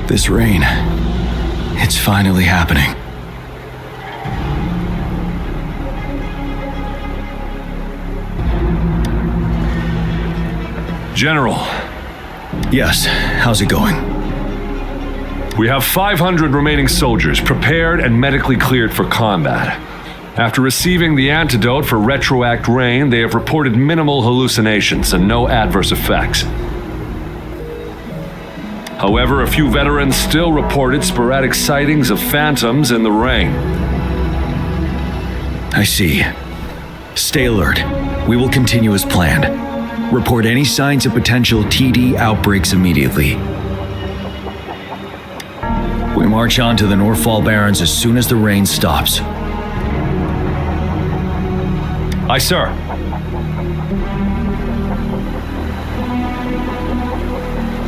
This rain, it's finally happening. General. Yes, how's it going? We have 500 remaining soldiers prepared and medically cleared for combat. After receiving the antidote for retroact rain, they have reported minimal hallucinations and no adverse effects. However, a few veterans still reported sporadic sightings of phantoms in the rain. I see. Stay alert. We will continue as planned. Report any signs of potential TD outbreaks immediately. We march on to the Northfall Barrens as soon as the rain stops. Aye, sir.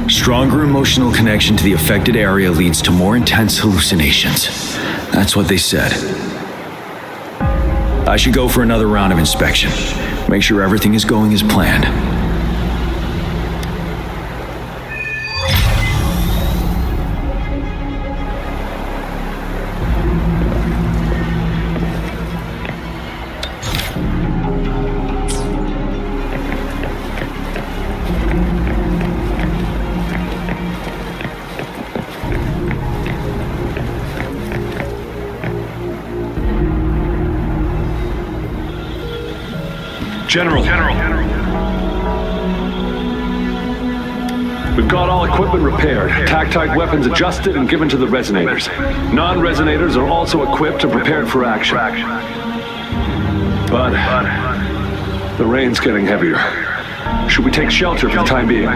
Stronger emotional connection to the affected area leads to more intense hallucinations. That's what they said. I should go for another round of inspection. Make sure everything is going as planned. General. We've got all equipment repaired, tactite weapons adjusted and given to the resonators. Non-resonators are also equipped and prepared for action. But the rain's getting heavier. Should we take shelter for the time being?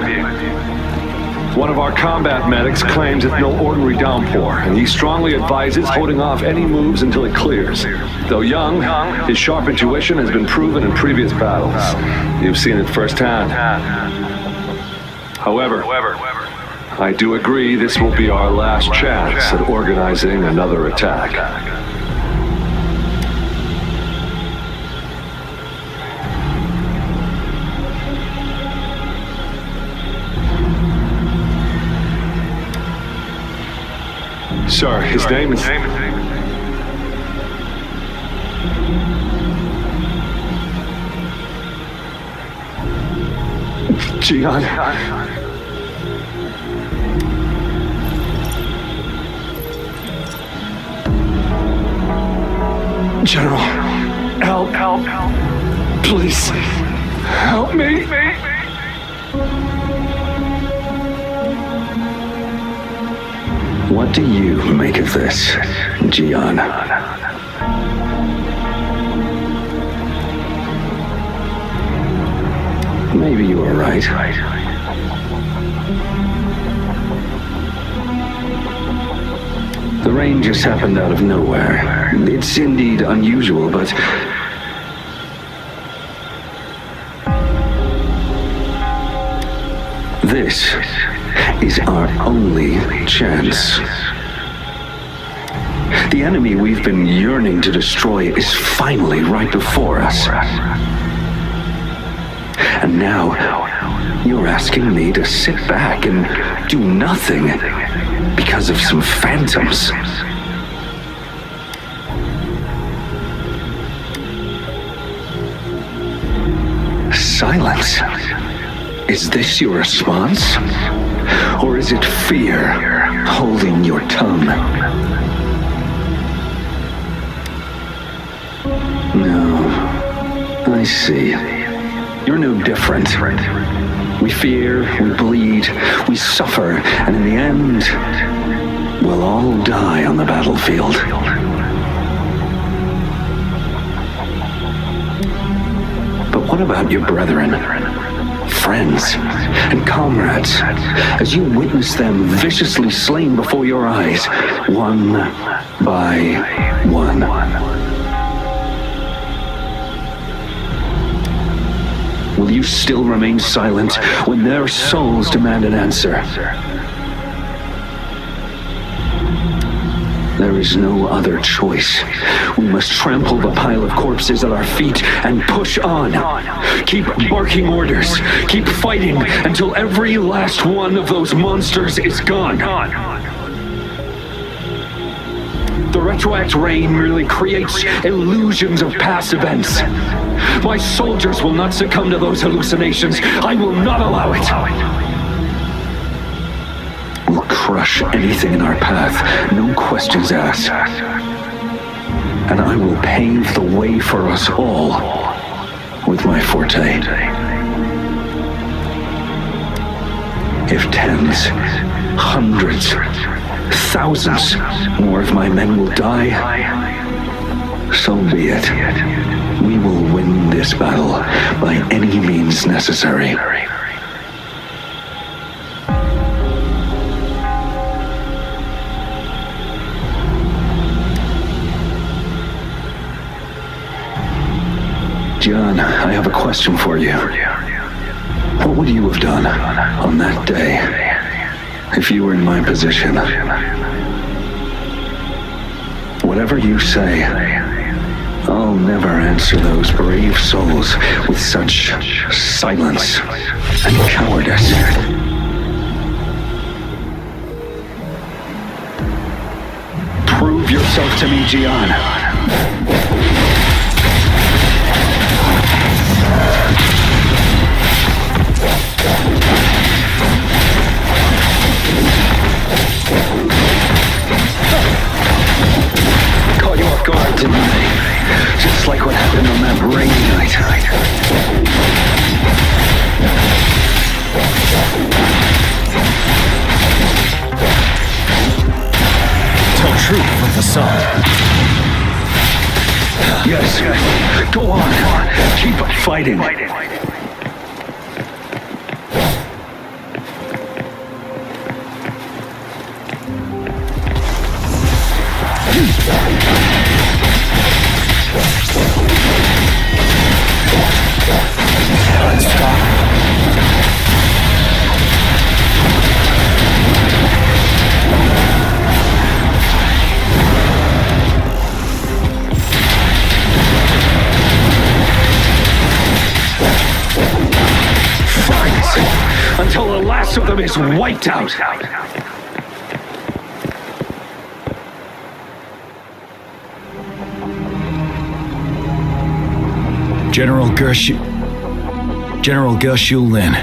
One of our combat medics claims it's no ordinary downpour, and he strongly advises holding off any moves until it clears. Though young, his sharp intuition has been proven in previous battles. You've seen it firsthand. However, I do agree this will be our last chance at organizing another attack. Sir, his name is... Gian. General, help. Please, help me. What do you make of this, Gian? Maybe you were right. The rain just happened out of nowhere. It's indeed unusual, but... this is our only chance. The enemy we've been yearning to destroy is finally right before us. And now, you're asking me to sit back and do nothing because of some phantoms. Silence. Is this your response? Or is it fear holding your tongue? No, I see. You're no different. We fear, we bleed, we suffer, and in the end, we'll all die on the battlefield. But what about your brethren, friends, and comrades, as you witness them viciously slain before your eyes, one by one? Will you still remain silent when their souls demand an answer? There is no other choice. We must trample the pile of corpses at our feet and push on. Keep barking orders. Keep fighting until every last one of those monsters is gone. retroact rain merely creates illusions of past events. My soldiers will not succumb to those hallucinations. I will not allow it. We'll crush anything in our path, no questions asked. And I will pave the way for us all with my forte. If tens, hundreds, thousands more of my men will die, so be it. We will win this battle by any means necessary. John, I have a question for you. What would you have done on that day if you were in my position? Whatever you say, I'll never answer those brave souls with such silence and cowardice. Prove yourself to me, Gian. Caught you off guard, didn't they? Just like what happened on that rainy night. Tell truth from the sun. Yes, go on. Keep fighting. Until the last of them is wiped out. General Gershu Lin.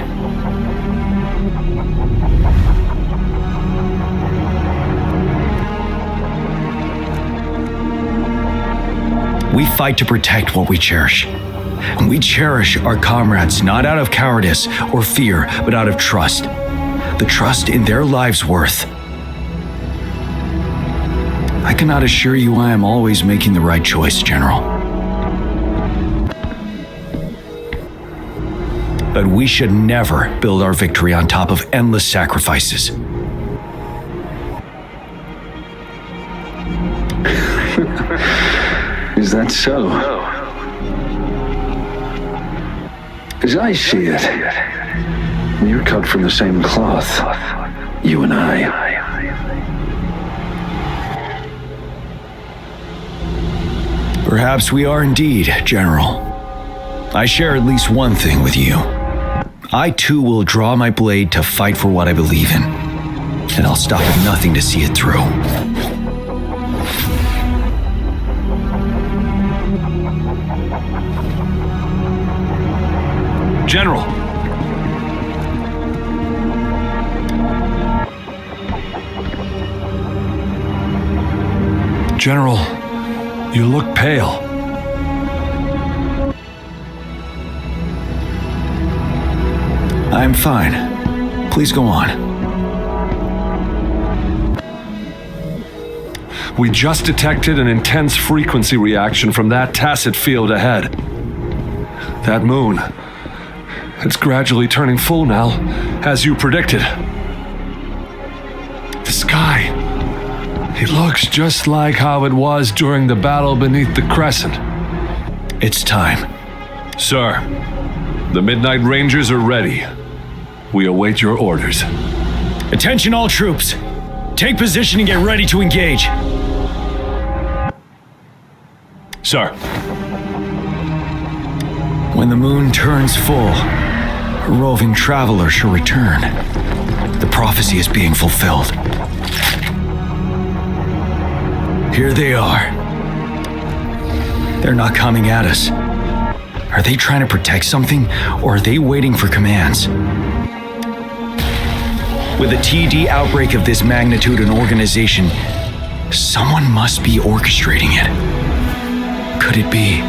We fight to protect what we cherish. And we cherish our comrades not out of cowardice or fear, but out of trust. The trust in their lives' worth. I cannot assure you I am always making the right choice, General. But we should never build our victory on top of endless sacrifices. Is that so? As I see it, we're cut from the same cloth, you and I. Perhaps we are indeed, General. I share at least one thing with you. I too will draw my blade to fight for what I believe in, and I'll stop at nothing to see it through. General! General, you look pale. I'm fine. Please go on. We just detected an intense frequency reaction from that tacit field ahead. That moon, it's gradually turning full now, as you predicted. The sky, it looks just like how it was during the battle beneath the crescent. It's time. Sir, the Midnight Rangers are ready. We await your orders. Attention all troops. Take position and get ready to engage. Sir. When the moon turns full, a roving traveler shall return. The prophecy is being fulfilled. Here they are. They're not coming at us. Are they trying to protect something, or are they waiting for commands? With a TD outbreak of this magnitude and organization, someone must be orchestrating it. Could it be?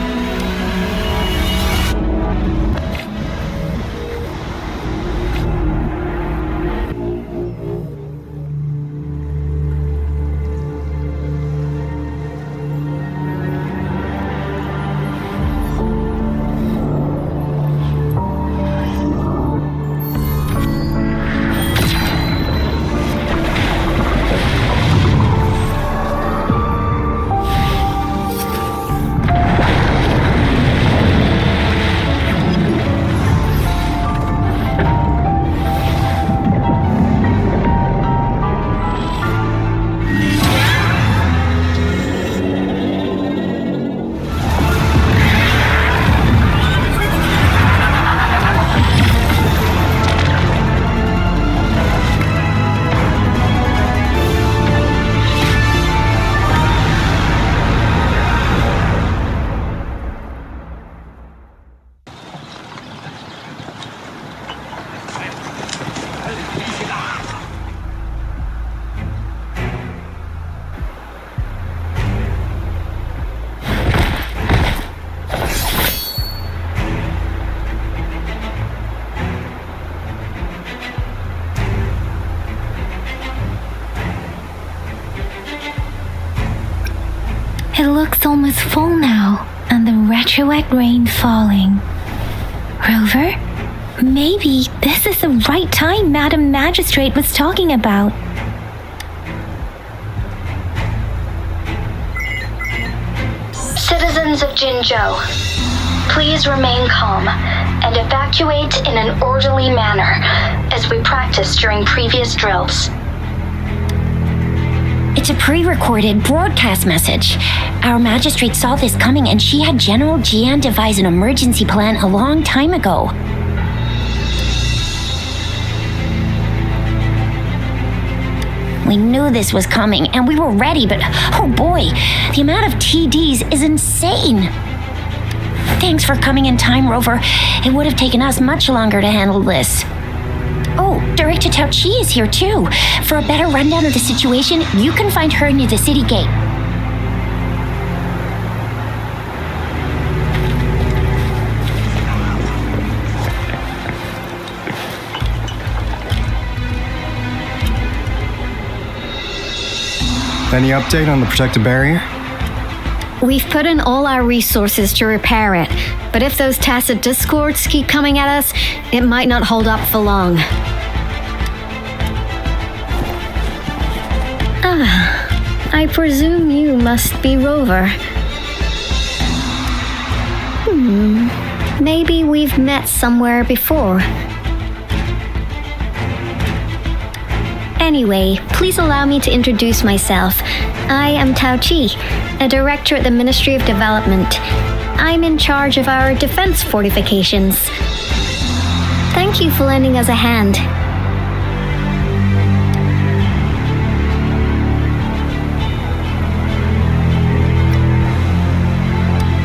It looks almost full now, and the retroact rain falling. Rover, maybe this is the right time Madam Magistrate was talking about. Citizens of Jinzhou, please remain calm and evacuate in an orderly manner as we practiced during previous drills. It's a pre-recorded broadcast message. Our magistrate saw this coming and she had General Jian devise an emergency plan a long time ago. We knew this was coming and we were ready, but oh boy, the amount of TDs is insane. Thanks for coming in time, Rover. It would have taken us much longer to handle this. Oh, Director Tao Chi is here too. For a better rundown of the situation, you can find her near the city gate. Any update on the protective barrier? We've put in all our resources to repair it, but if those tacit discords keep coming at us, it might not hold up for long. I presume you must be Rover. Maybe we've met somewhere before. Anyway, please allow me to introduce myself. I am Tao Chi, a director at the Ministry of Development. I'm in charge of our defense fortifications. Thank you for lending us a hand.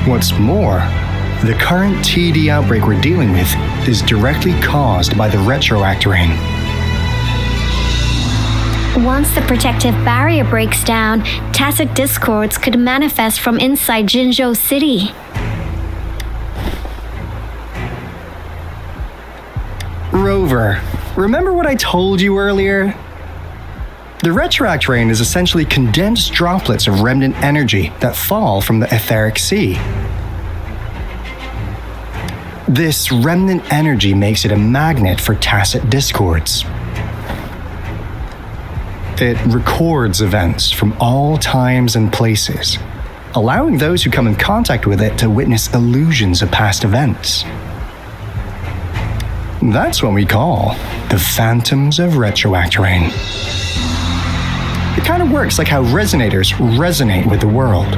What's more, the current TD outbreak we're dealing with is directly caused by the retroact rain. Once the protective barrier breaks down, tacit discords could manifest from inside Jinzhou City. Rover, remember what I told you earlier? The retroact rain is essentially condensed droplets of remnant energy that fall from the etheric sea. This remnant energy makes it a magnet for tacit discords. It records events from all times and places, allowing those who come in contact with it to witness illusions of past events. That's what we call the phantoms of retroact rain. It kind of works like how resonators resonate with the world.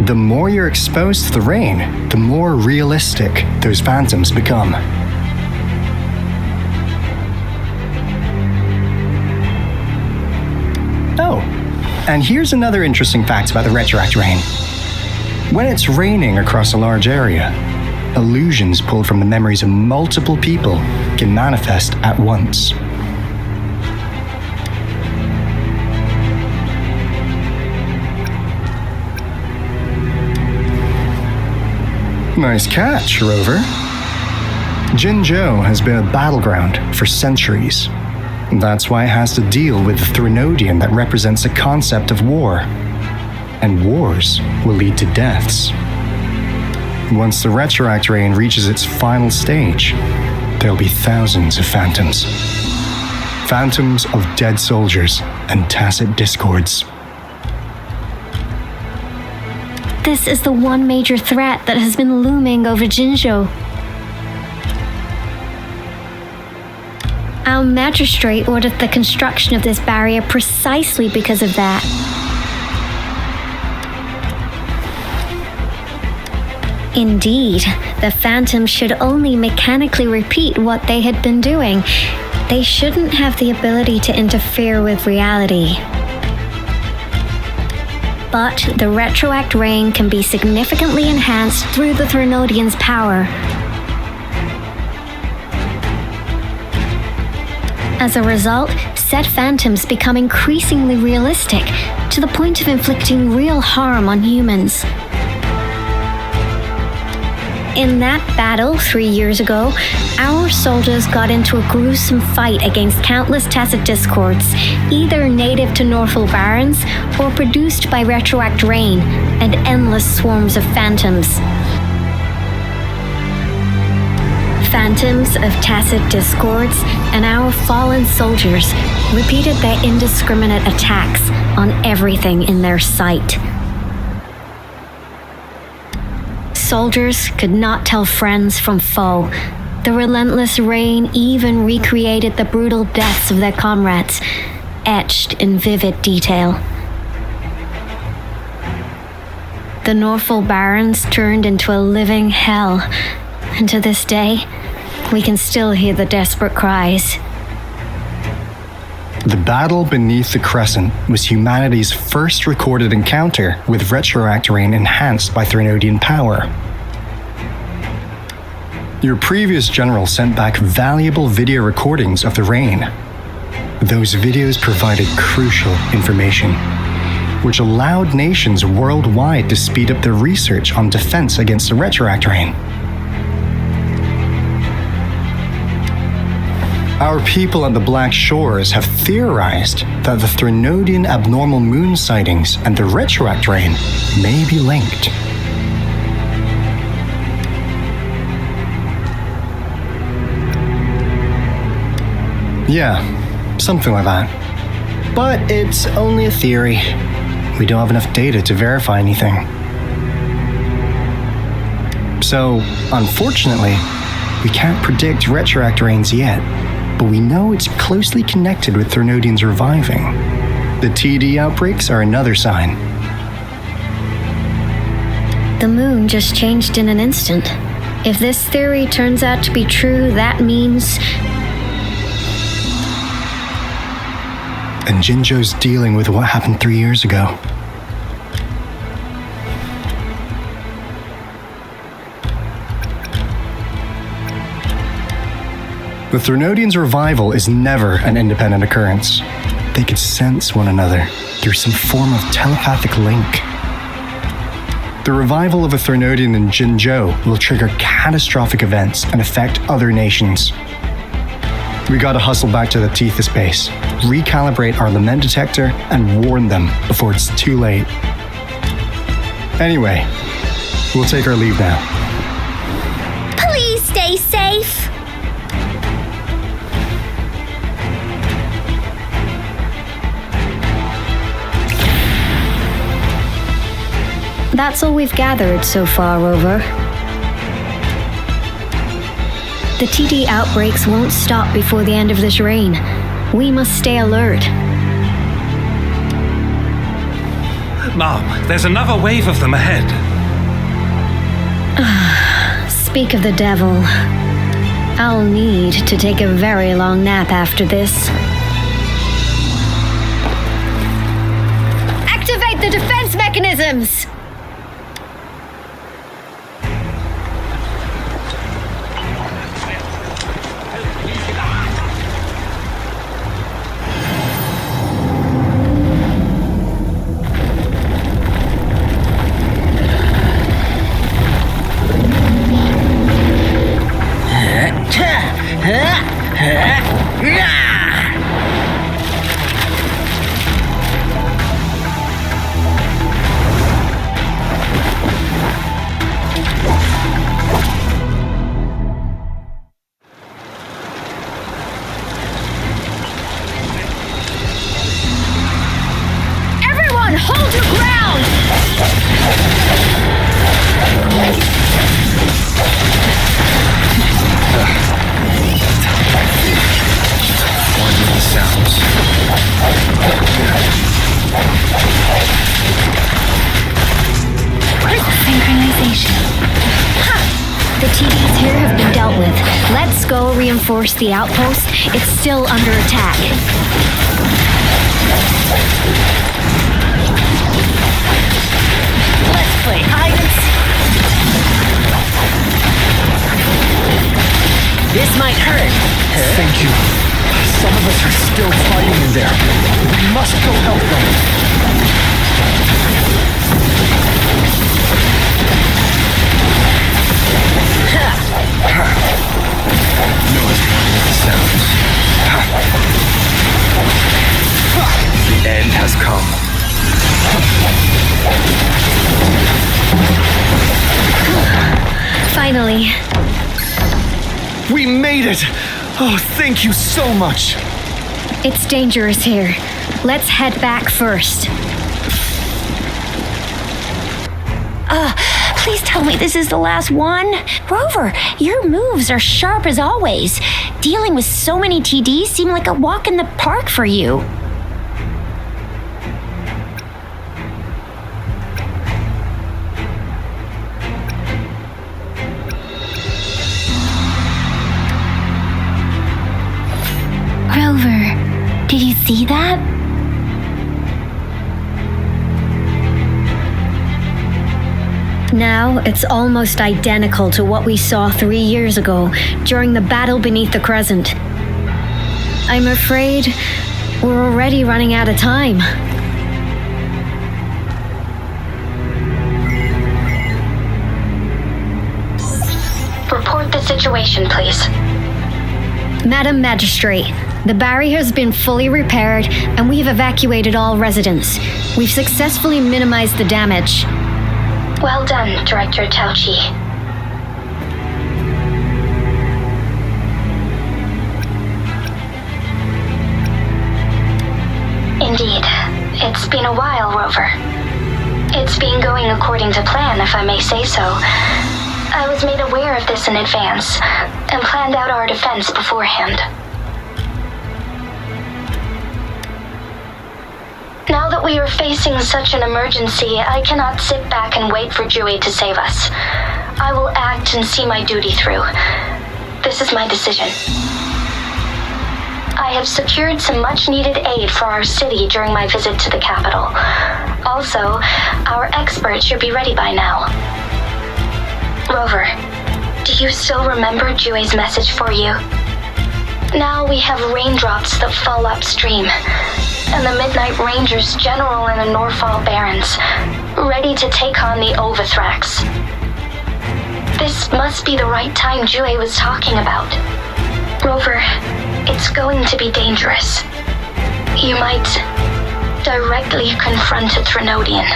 The more you're exposed to the rain, the more realistic those phantoms become. And here's another interesting fact about the retroact rain. When it's raining across a large area, illusions pulled from the memories of multiple people can manifest at once. Nice catch, Rover. Jinzhou has been a battleground for centuries. That's why it has to deal with the Threnodian that represents the concept of war. And wars will lead to deaths. Once the retroact rain reaches its final stage, there'll be thousands of phantoms. Phantoms of dead soldiers and tacit discords. This is the one major threat that has been looming over Jinzhou. Our magistrate ordered the construction of this barrier precisely because of that. Indeed, the phantoms should only mechanically repeat what they had been doing. They shouldn't have the ability to interfere with reality. But the retroact rain can be significantly enhanced through the Threnodian's power. As a result, said phantoms become increasingly realistic, to the point of inflicting real harm on humans. In that battle 3 years ago, our soldiers got into a gruesome fight against countless tacit discords, either native to Northal Barrens or produced by retroact rain and endless swarms of phantoms. Phantoms of tacit discords and our fallen soldiers repeated their indiscriminate attacks on everything in their sight. Soldiers could not tell friends from foe. The relentless rain even recreated the brutal deaths of their comrades, etched in vivid detail. The Northal Barrens turned into a living hell, and to this day, we can still hear the desperate cries. The battle beneath the Crescent was humanity's first recorded encounter with retroact rain enhanced by Threnodian power. Your previous general sent back valuable video recordings of the rain. Those videos provided crucial information, which allowed nations worldwide to speed up their research on defense against the retroact rain. Our people at the Black Shores have theorized that the Threnodian abnormal moon sightings and the retroact rain may be linked. Yeah, something like that. But it's only a theory. We don't have enough data to verify anything. So, unfortunately, we can't predict retroact rains yet, but we know it's closely connected with Threnodians reviving. The TD outbreaks are another sign. The moon just changed in an instant. If this theory turns out to be true, that means... And Jinzhou's dealing with what happened 3 years ago. The Threnodians' revival is never an independent occurrence. They could sense one another through some form of telepathic link. The revival of a Threnodian in Jinzhou will trigger catastrophic events and affect other nations. We gotta hustle back to the Tethys base, recalibrate our lament detector, and warn them before it's too late. Anyway, we'll take our leave now. Please stay safe. That's all we've gathered so far, Rover. The TD outbreaks won't stop before the end of this reign. We must stay alert. Mom, there's another wave of them ahead. Speak of the devil. I'll need to take a very long nap after this. the defense mechanisms! Everyone, hold your ground! One with the sounds. Where's the synchronization? The TDs here have been dealt with. Let's go reinforce the outpost. It's still under attack. Let's play hide and seek. This might hurt. Thank you. Some of us are still fighting in there. We must go help them. Noah's one with the sounds. The end has come. Finally. We made it! Oh, thank you so much! It's dangerous here. Let's head back first. Please tell me this is the last one. Rover, your moves are sharp as always. Dealing with so many TDs seemed like a walk in the park for you. Rover, did you see that? Now, it's almost identical to what we saw 3 years ago during the battle beneath the Crescent. I'm afraid we're already running out of time. Report the situation, please. Madam Magistrate, the barrier has been fully repaired and we've evacuated all residents. We've successfully minimized the damage. Well done, Director Tauchi. Indeed. It's been a while, Rover. It's been going according to plan, if I may say so. I was made aware of this in advance, and planned out our defense beforehand. Now that we are facing such an emergency, I cannot sit back and wait for Dewey to save us. I will act and see my duty through. This is my decision. I have secured some much-needed aid for our city during my visit to the capital. Also, our experts should be ready by now. Rover, do you still remember Dewey's message for you? Now we have raindrops that fall upstream, and the Midnight Rangers General in the Norfall Barrens, ready to take on the Overthrax. This must be the right time Dewey was talking about. Rover, it's going to be dangerous. You might directly confront a Trinodian.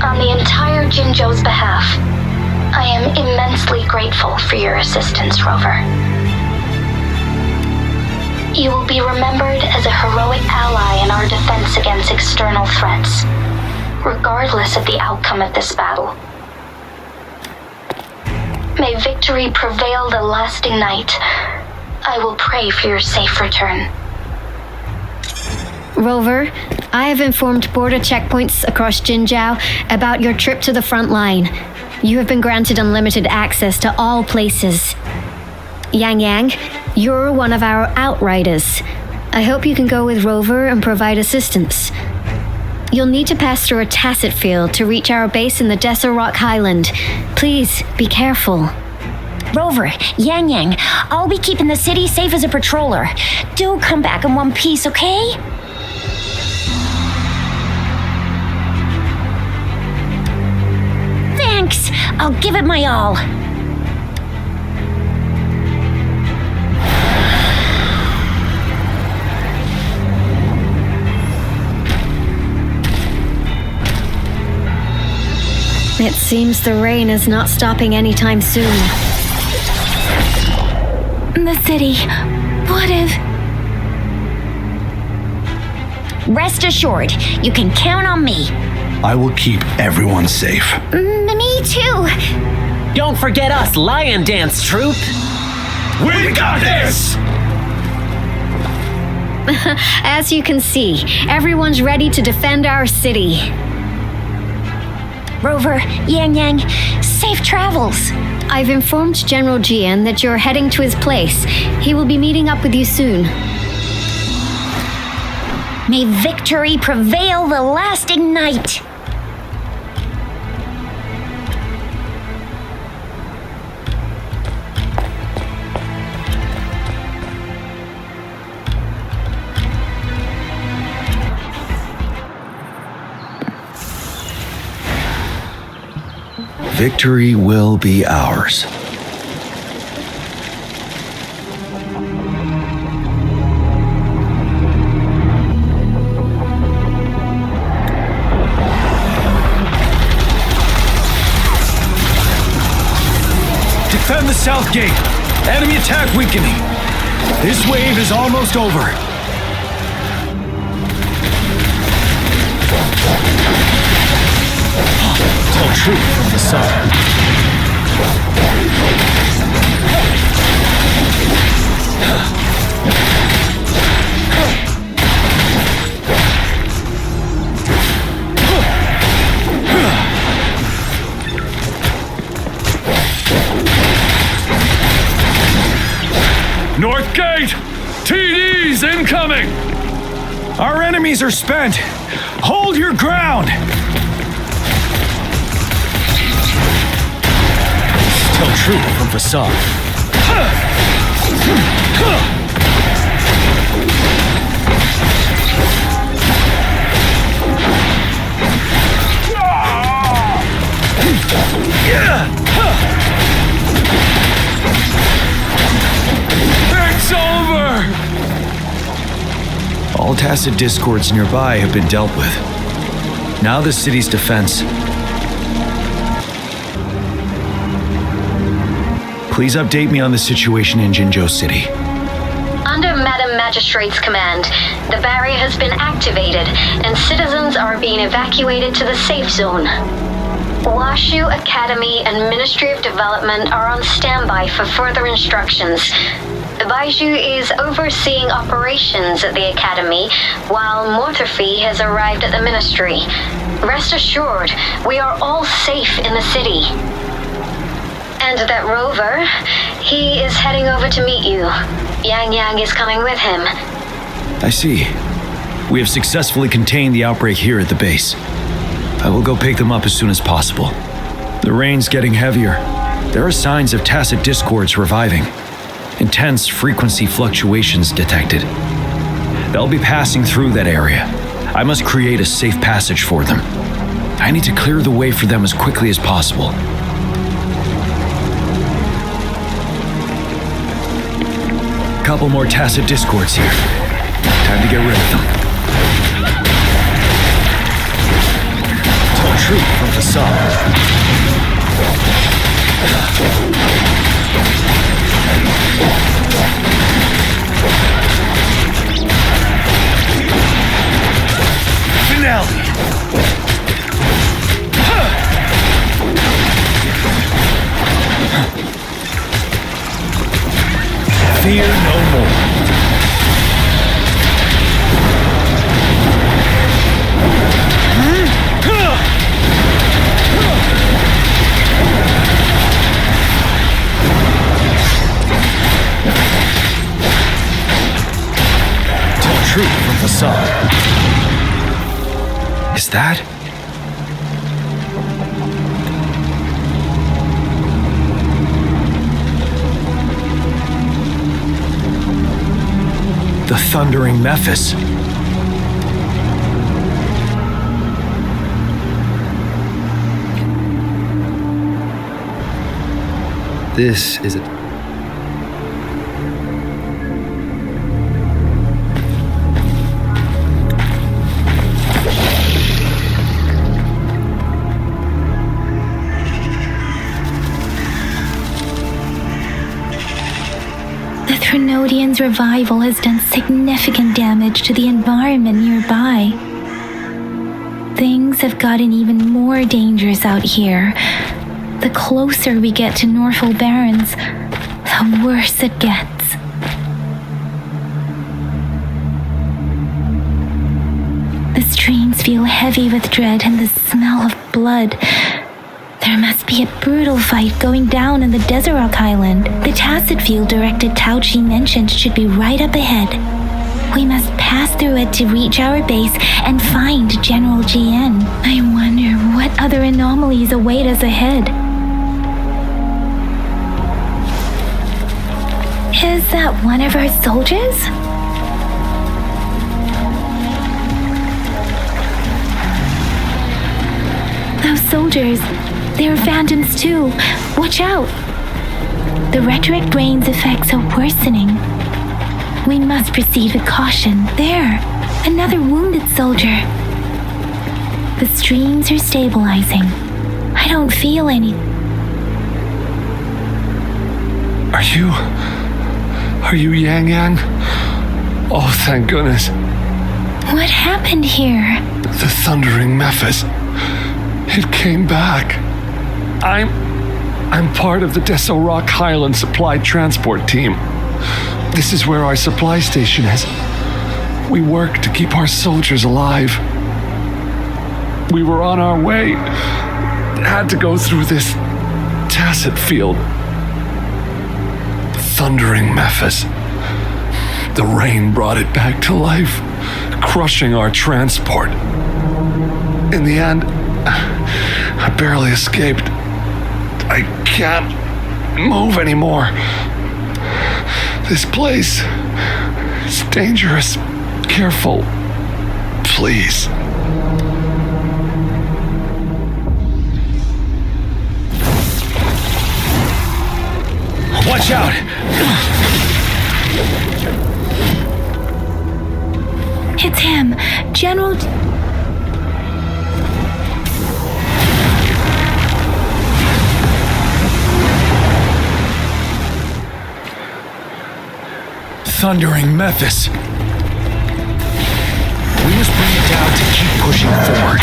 On the entire Jinzhou's behalf, I am immensely grateful for your assistance, Rover. You will be remembered as a heroic ally in our defense against external threats, regardless of the outcome of this battle. May victory prevail the lasting night. I will pray for your safe return. Rover, I have informed border checkpoints across Jinzhou about your trip to the front line. You have been granted unlimited access to all places. Yang Yang, you're one of our outriders. I hope you can go with Rover and provide assistance. You'll need to pass through a tacit field to reach our base in the Desert Rock Highland. Please, be careful. Rover, Yang Yang, I'll be keeping the city safe as a patroller. Do come back in one piece, okay? Thanks. I'll give it my all. It seems the rain is not stopping anytime soon. The city. What if... Rest assured, you can count on me. I will keep everyone safe. Me too. Don't forget us, Lion Dance Troop. We got this! As you can see, everyone's ready to defend our city. Rover, Yang Yang, safe travels. I've informed General Jian that you're heading to his place. He will be meeting up with you soon. May victory prevail the lasting night. Victory will be ours. Defend the south gate. Enemy attack weakening. This wave is almost over. Tell truth from the sun. North Gate! TDs incoming! Our enemies are spent. Hold your ground. Tell truth from facade. It's over! All tacit discords nearby have been dealt with. Now the city's defense. Please update me on the situation in Jinzhou City. Under Madam Magistrate's command, the barrier has been activated and citizens are being evacuated to the safe zone. Washu Academy and Ministry of Development are on standby for further instructions. Baiju is overseeing operations at the Academy, while Mortherfee has arrived at the Ministry. Rest assured, we are all safe in the city. And that Rover, he is heading over to meet you. Yang Yang is coming with him. I see. We have successfully contained the outbreak here at the base. I will go pick them up as soon as possible. The rain's getting heavier. There are signs of tacit discords reviving. Intense frequency fluctuations detected. They'll be passing through that area. I must create a safe passage for them. I need to clear the way for them as quickly as possible. Couple more tacit discords here. Time to get rid of them. Tell truth from facade. Finale. Fear no more. truth from the sun. Is that? The thundering Mephis. This is it. The Threnodians' revival has done significant damage to the environment nearby. Things have gotten even more dangerous out here. The closer we get to Norfolk Barrens, the worse it gets. The streams feel heavy with dread and the smell of blood. There must be a brutal fight going down in the Desert Island. The Tacit field directed Tauchi mentioned should be right up ahead. We must pass through it to reach our base and find General GN. I wonder what other anomalies await us ahead. Is that one of our soldiers? Those soldiers, they're phantoms too. Watch out! The rhetoric drain's effects are worsening. We must proceed with caution. There, another wounded soldier. The streams are stabilizing. I don't feel any. Are you Yang Yang? Oh, thank goodness. What happened here? The thundering Mephis. It came back. I'm part of the Deso Rock Highland Supply Transport Team. This is where our supply station is. We work to keep our soldiers alive. We were on our way. Had to go through this Tacit field. Thundering Mephis. The rain brought it back to life, crushing our transport. In the end, I barely escaped. I can't move anymore. This place is dangerous. Careful. Please. Watch out! It's him, General. Thundering Mephis. We must bring it down to keep pushing forward.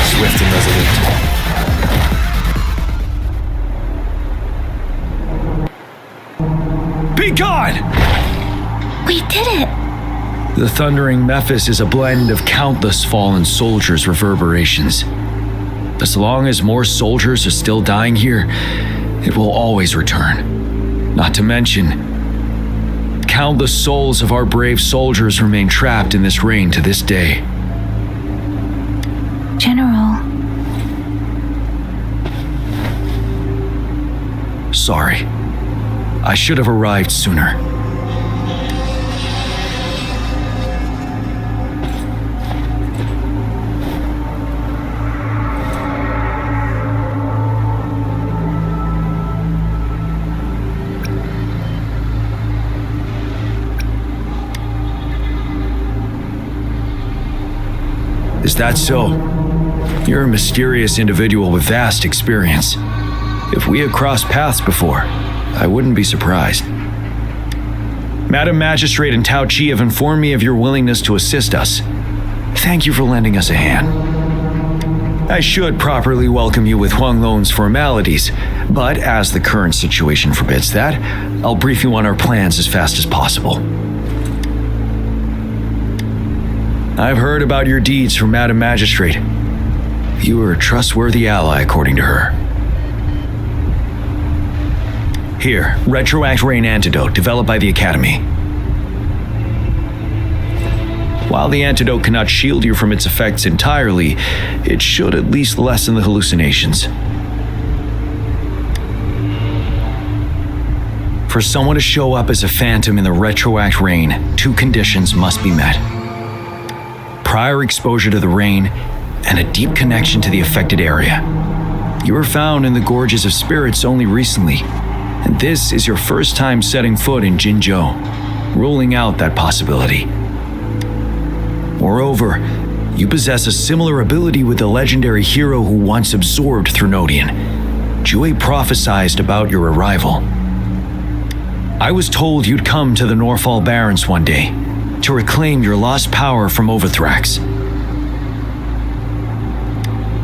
Swift and resolute. Be gone! We did it! The thundering Mephis is a blend of countless fallen soldiers' reverberations. As long as more soldiers are still dying here, it will always return. Not to mention, countless souls of our brave soldiers remain trapped in this rain to this day. General. Sorry. I should have arrived sooner. Is that so? You're a mysterious individual with vast experience. If we had crossed paths before, I wouldn't be surprised. Madam Magistrate and Tao Chi have informed me of your willingness to assist us. Thank you for lending us a hand. I should properly welcome you with Huang Lon's formalities, but as the current situation forbids that, I'll brief you on our plans as fast as possible. I've heard about your deeds from Madam Magistrate. You are a trustworthy ally, according to her. Here, Retroact Rain Antidote, developed by the Academy. While the antidote cannot shield you from its effects entirely, it should at least lessen the hallucinations. For someone to show up as a phantom in the Retroact Rain, 2 conditions must be met. Prior exposure to the rain, and a deep connection to the affected area. You were found in the Gorges of Spirits only recently, and this is your first time setting foot in Jinzhou, ruling out that possibility. Moreover, you possess a similar ability with the legendary hero who once absorbed Threnodian. Jue prophesied about your arrival. I was told you'd come to the Norfall Barrens one day to reclaim your lost power from Overthrax.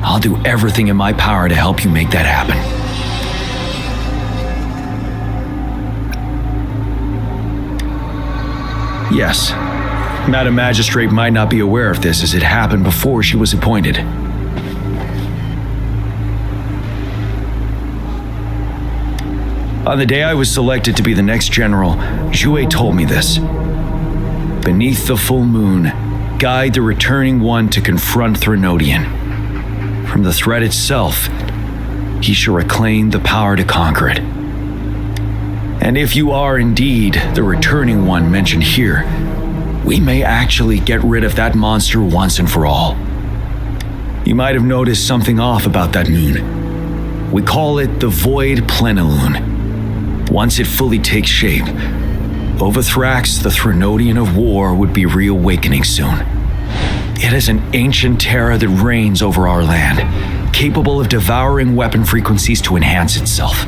I'll do everything in my power to help you make that happen. Yes, Madam Magistrate might not be aware of this as it happened before she was appointed. On the day I was selected to be the next general, Jue told me this. Beneath the full moon, guide the returning one to confront Threnodian. From the threat itself, he shall reclaim the power to conquer it. And if you are indeed the returning one mentioned here, we may actually get rid of that monster once and for all. You might have noticed something off about that moon. We call it the Void Plenilune. Once it fully takes shape, Overthrax, the Threnodian of War, would be reawakening soon. It is an ancient terror that reigns over our land, capable of devouring weapon frequencies to enhance itself.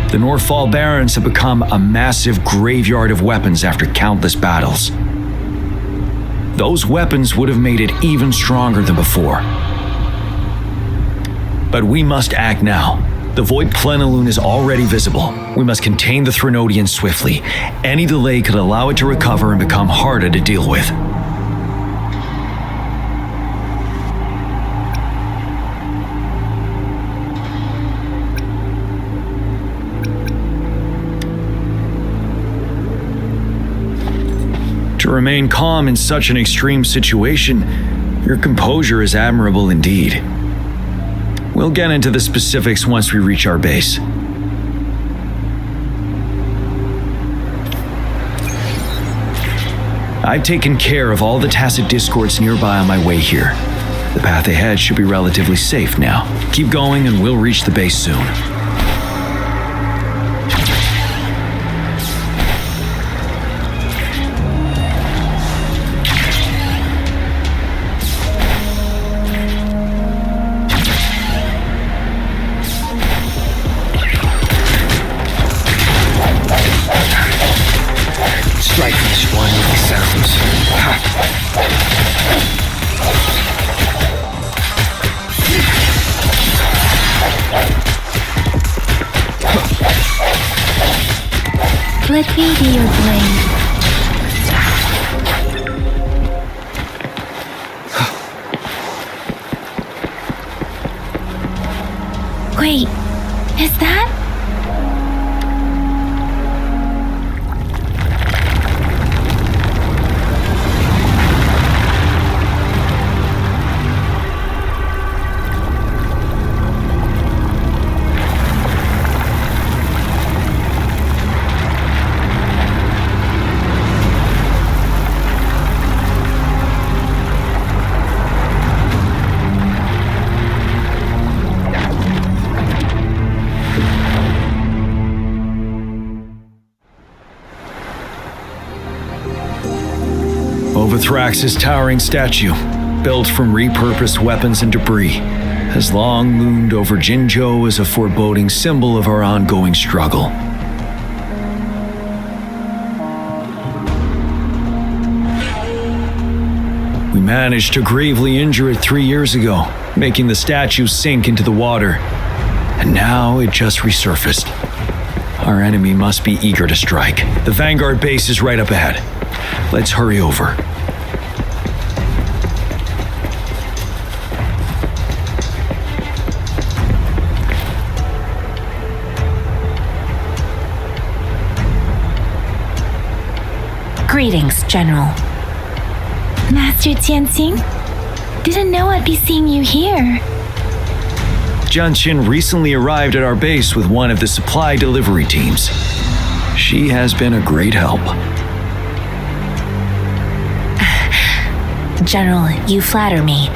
The Norfall Barrens have become a massive graveyard of weapons after countless battles. Those weapons would have made it even stronger than before. But we must act now. The Void Plenilune is already visible. We must contain the Threnodian swiftly. Any delay could allow it to recover and become harder to deal with. To remain calm in such an extreme situation, your composure is admirable indeed. We'll get into the specifics once we reach our base. I've taken care of all the tacit discords nearby on my way here. The path ahead should be relatively safe now. Keep going and we'll reach the base soon. Let me be your blade. Wait, is that? Overthrax's towering statue, built from repurposed weapons and debris, has long loomed over Jinzhou as a foreboding symbol of our ongoing struggle. We managed to gravely injure it 3 years ago, making the statue sink into the water, and now it just resurfaced. Our enemy must be eager to strike. The Vanguard base is right up ahead. Let's hurry over. Greetings, General. Master Jianxing? Didn't know I'd be seeing you here. Jianqin recently arrived at our base with one of the supply delivery teams. She has been a great help. General, you flatter me.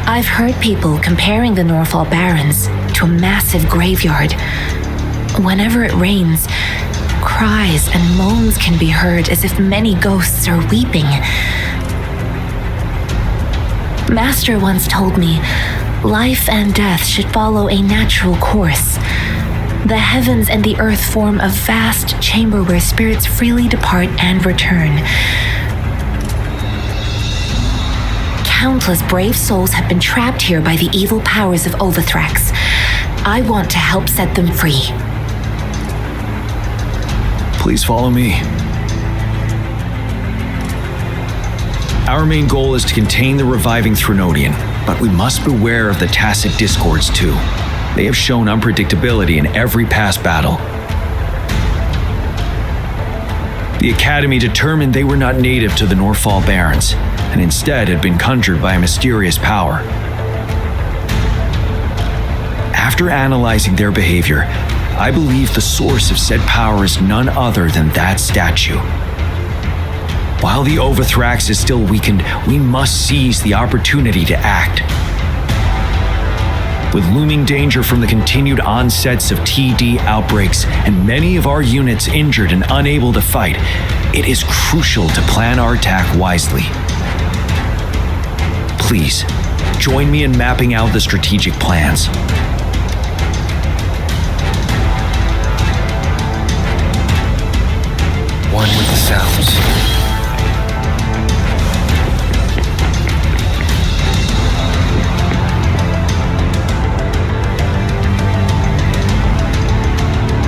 I've heard people comparing the Norfall Barrens to a massive graveyard. Whenever it rains, cries and moans can be heard as if many ghosts are weeping. Master once told me, life and death should follow a natural course. The heavens and the earth form a vast chamber where spirits freely depart and return. Countless brave souls have been trapped here by the evil powers of Overthrax. I want to help set them free. Please follow me. Our main goal is to contain the reviving Threnodian, but we must beware of the Tacit Discords too. They have shown unpredictability in every past battle. The Academy determined they were not native to the Norfall Barrens, and instead had been conjured by a mysterious power. After analyzing their behavior, I believe the source of said power is none other than that statue. While the Overthrax is still weakened, we must seize the opportunity to act. With looming danger from the continued onsets of TD outbreaks and many of our units injured and unable to fight, it is crucial to plan our attack wisely. Please, join me in mapping out the strategic plans. One with the sounds.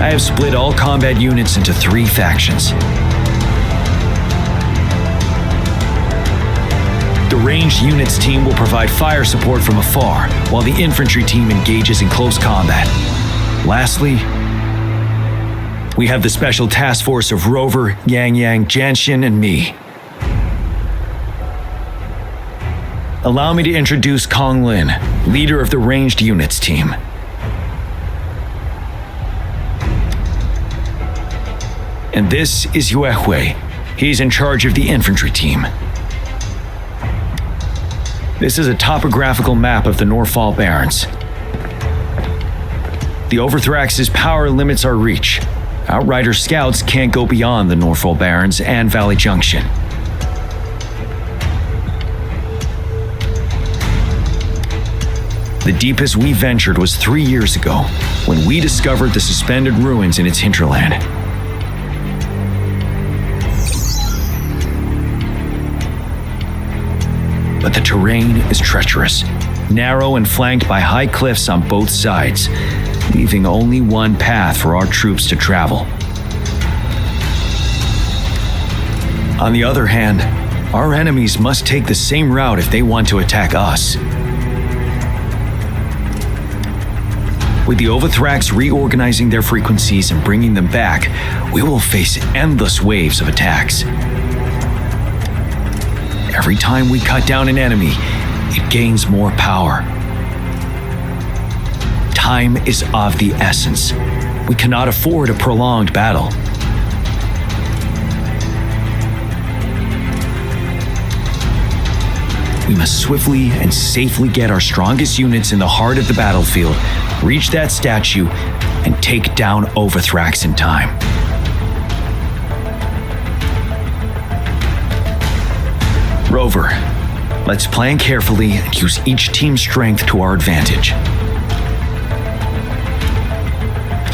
I have split all combat units into 3 factions. The ranged units team will provide fire support from afar, while the infantry team engages in close combat. Lastly, we have the special task force of Rover, Yang Yang, Jianxin, and me. Allow me to introduce Kong Lin, leader of the ranged units team. And this is Yue Hui. He's in charge of the infantry team. This is a topographical map of the Norfall Barrens. The Overthrax's power limits our reach. Outrider scouts can't go beyond the Norfall Barrens and Valley Junction. The deepest we ventured was 3 years ago, when we discovered the suspended ruins in its hinterland. But the terrain is treacherous, narrow and flanked by high cliffs on both sides, leaving only one path for our troops to travel. On the other hand, our enemies must take the same route if they want to attack us. With the Overthrax reorganizing their frequencies and bringing them back, we will face endless waves of attacks. Every time we cut down an enemy, it gains more power. Time is of the essence. We cannot afford a prolonged battle. We must swiftly and safely get our strongest units in the heart of the battlefield, reach that statue, and take down Overthrax in time. Rover, let's plan carefully and use each team's strength to our advantage.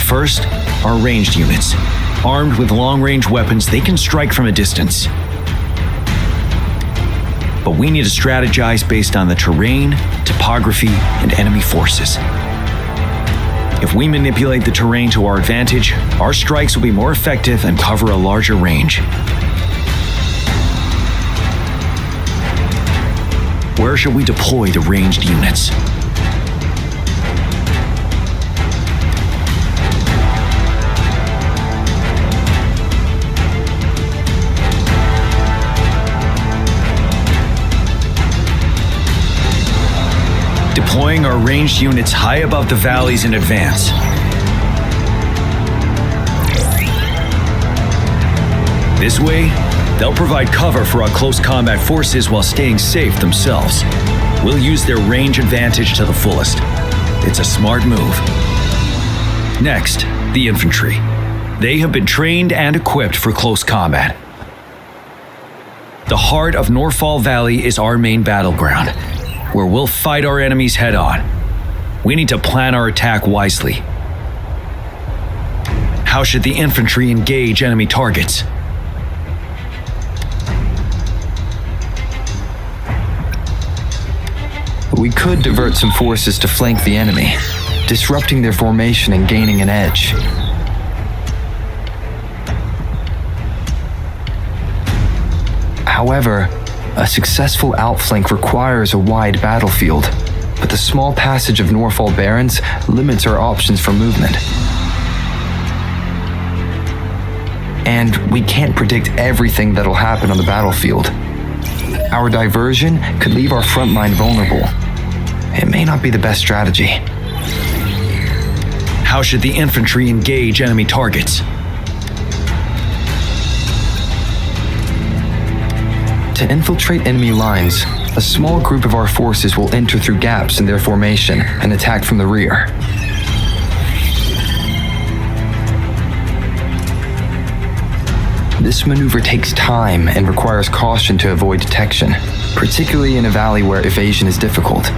First, our ranged units. Armed with long-range weapons, they can strike from a distance. But we need to strategize based on the terrain, topography, and enemy forces. If we manipulate the terrain to our advantage, our strikes will be more effective and cover a larger range. Where should we deploy the ranged units? deploying our ranged units high above the valleys in advance. This way, they'll provide cover for our close combat forces while staying safe themselves. We'll use their range advantage to the fullest. It's a smart move. Next, the infantry. They have been trained and equipped for close combat. The heart of Norfall Valley is our main battleground, where we'll fight our enemies head on. We need to plan our attack wisely. How should the infantry engage enemy targets? We could divert some forces to flank the enemy, disrupting their formation and gaining an edge. However, a successful outflank requires a wide battlefield, but the small passage of Norfall Barrens limits our options for movement. And we can't predict everything that'll happen on the battlefield. Our diversion could leave our front line vulnerable. It may not be the best strategy. How should the infantry engage enemy targets? To infiltrate enemy lines, a small group of our forces will enter through gaps in their formation and attack from the rear. This maneuver takes time and requires caution to avoid detection, particularly in a valley where evasion is difficult.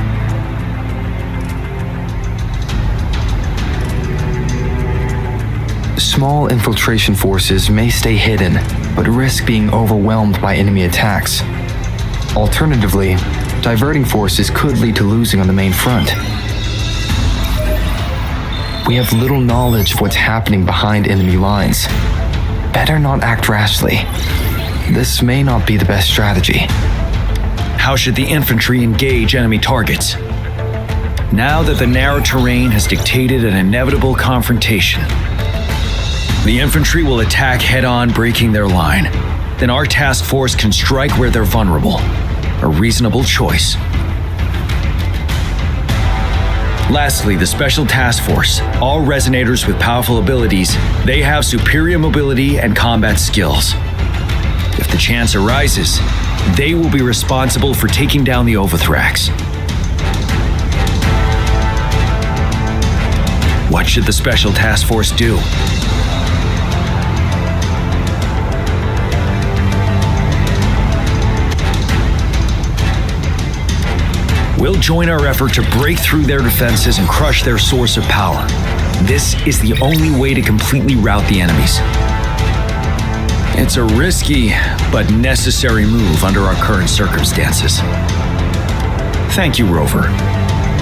Small infiltration forces may stay hidden, but risk being overwhelmed by enemy attacks. Alternatively, diverting forces could lead to losing on the main front. We have little knowledge of what's happening behind enemy lines. Better not act rashly. This may not be the best strategy. How should the infantry engage enemy targets? Now that the narrow terrain has dictated an inevitable confrontation, the infantry will attack head-on, breaking their line. Then our task force can strike where they're vulnerable. A reasonable choice. Lastly, the Special Task Force. All resonators with powerful abilities, they have superior mobility and combat skills. If the chance arises, they will be responsible for taking down the Overthrax. What should the Special Task Force do? We'll join our effort to break through their defenses and crush their source of power. This is the only way to completely rout the enemies. It's a risky but necessary move under our current circumstances. Thank you, Rover.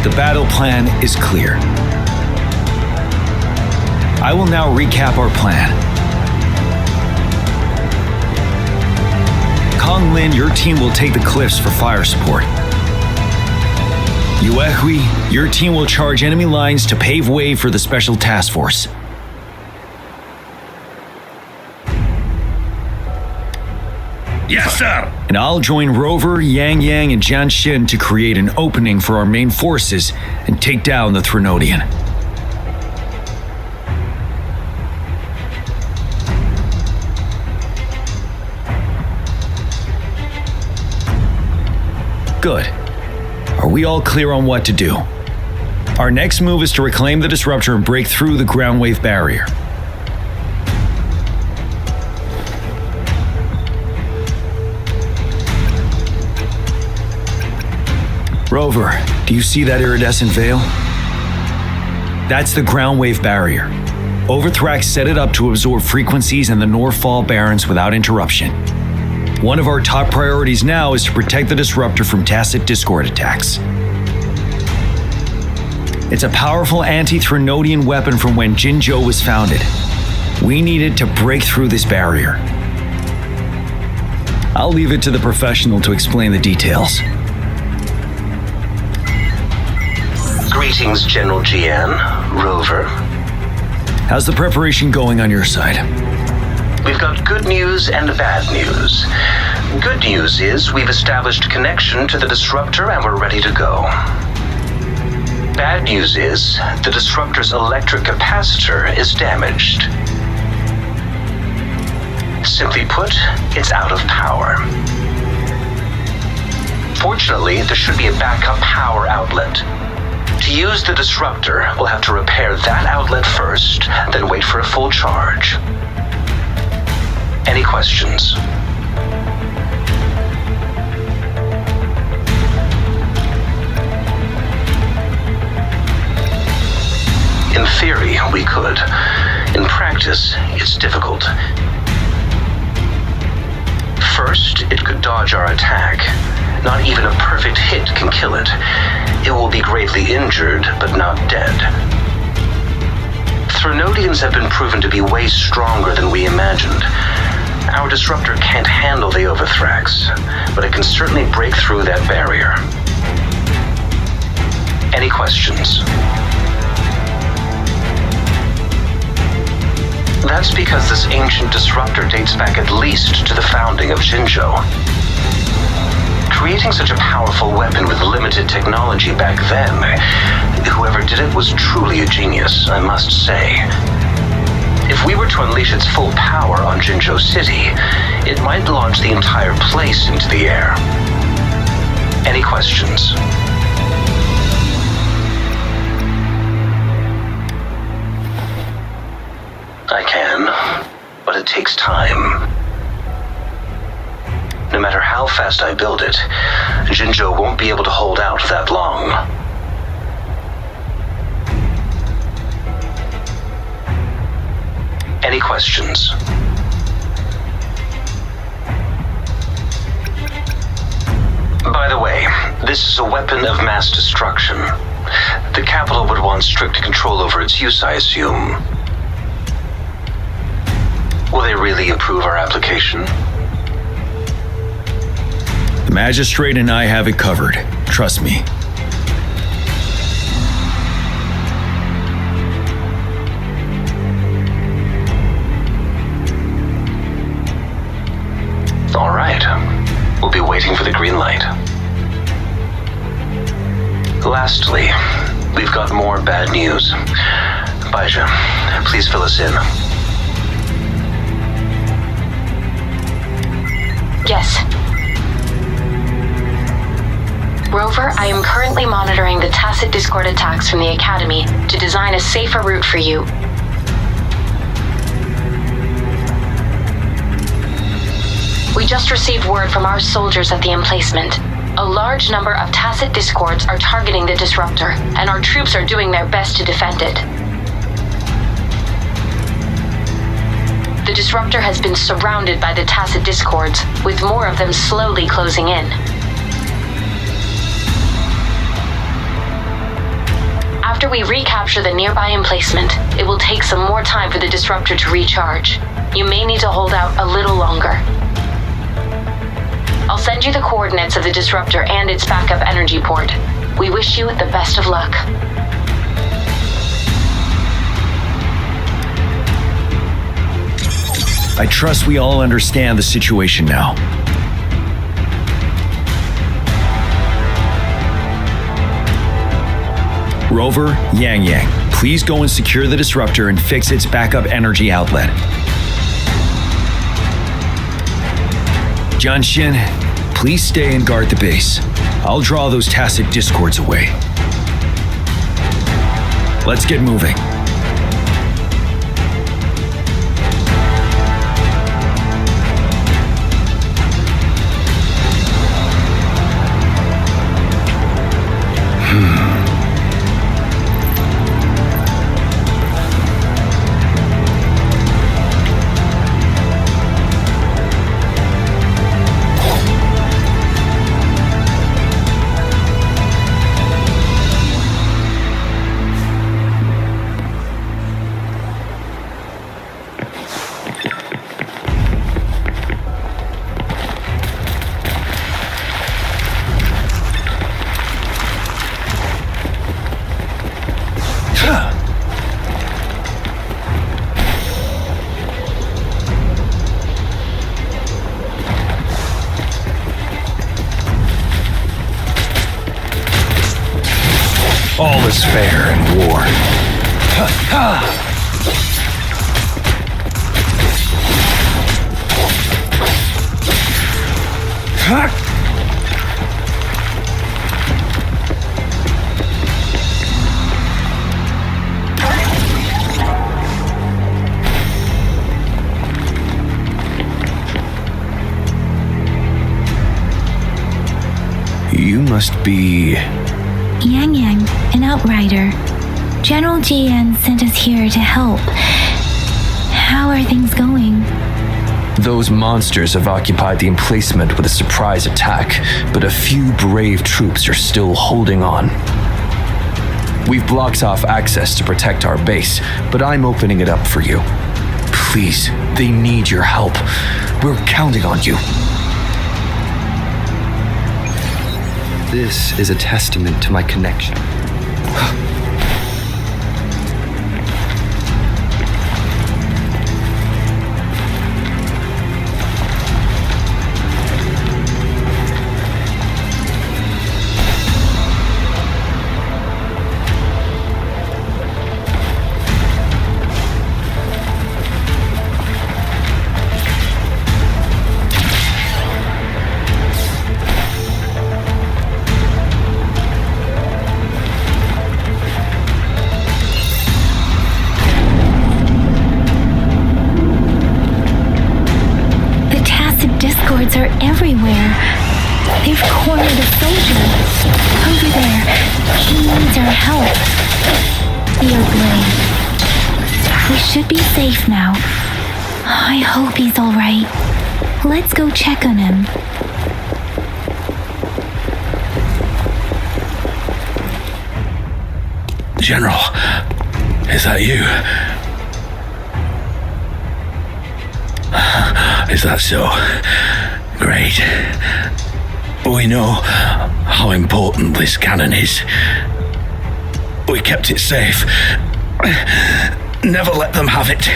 The battle plan is clear. I will now recap our plan. Kong Lin, your team will take the cliffs for fire support. Yuehui, your team will charge enemy lines to pave way for the Special Task Force. Yes, sir! And I'll join Rover, Yang Yang, and Jian Xin to create an opening for our main forces and take down the Threnodian. Good. Are we all clear on what to do? Our next move is to reclaim the disruptor and break through the ground wave barrier. Rover, do you see that iridescent veil? That's the ground wave barrier. Overthrax set it up to absorb frequencies in the Norfall Barrens without interruption. One of our top priorities now is to protect the disruptor from tacit discord attacks. It's a powerful anti-Threnodian weapon from when Jinzhou was founded. We needed to break through this barrier. I'll leave it to the professional to explain the details. Greetings, General Jian, Rover. How's the preparation going on your side? We've got good news and bad news. Good news is we've established connection to the disruptor and we're ready to go. Bad news is, the disruptor's electric capacitor is damaged. Simply put, it's out of power. Fortunately, there should be a backup power outlet. To use the disruptor, we'll have to repair that outlet first, then wait for a full charge. Any questions? In theory, we could. In practice, it's difficult. First, it could dodge our attack. Not even a perfect hit can kill it. It will be greatly injured, but not dead. Threnodians have been proven to be way stronger than we imagined. Our disruptor can't handle the Overthrax, but it can certainly break through that barrier. Any questions? That's because this ancient disruptor dates back at least to the founding of Jinzhou. Creating such a powerful weapon with limited technology back then, whoever did it was truly a genius, I must say. If we were to unleash its full power on Jinzhou City, it might launch the entire place into the air. Any questions? I can, but it takes time. No matter how fast I build it, Jinzhou won't be able to hold out that long. Any questions? By the way, this is a weapon of mass destruction. The capital would want strict control over its use, I assume. Will they really approve our application? The magistrate and I have it covered. Trust me. All right. We'll be waiting for the green light. Lastly, we've got more bad news. Baija, please fill us in. Yes. Rover, I am currently monitoring the tacit Discord attacks from the Academy to design a safer route for you. We just received word from our soldiers at the emplacement. A large number of tacit Discords are targeting the disruptor, and our troops are doing their best to defend it. The disruptor has been surrounded by the tacit Discords, with more of them slowly closing in. After we recapture the nearby emplacement, it will take some more time for the disruptor to recharge. You may need to hold out a little longer. I'll send you the coordinates of the disruptor and its backup energy port. We wish you the best of luck. I trust we all understand the situation now. Rover, Yang, please go and secure the disruptor and fix its backup energy outlet. Jianxin, please stay and guard the base. I'll draw those tacit Discords away. Let's get moving. before. You must be... Yang Yang, an outrider. General GN sent us here to help. How are things going? Those monsters have occupied the emplacement with a surprise attack, but a few brave troops are still holding on. We've blocked off access to protect our base, but I'm opening it up for you. Please, they need your help. We're counting on you. This is a testament to my connection. Are everywhere. They've cornered a soldier. Over there. He needs our help. Your blade. We should be safe now. I hope he's alright. Let's go check on him. General, is that you? Is that so? Great. We know how important this cannon is. We kept it safe. Never let them have it.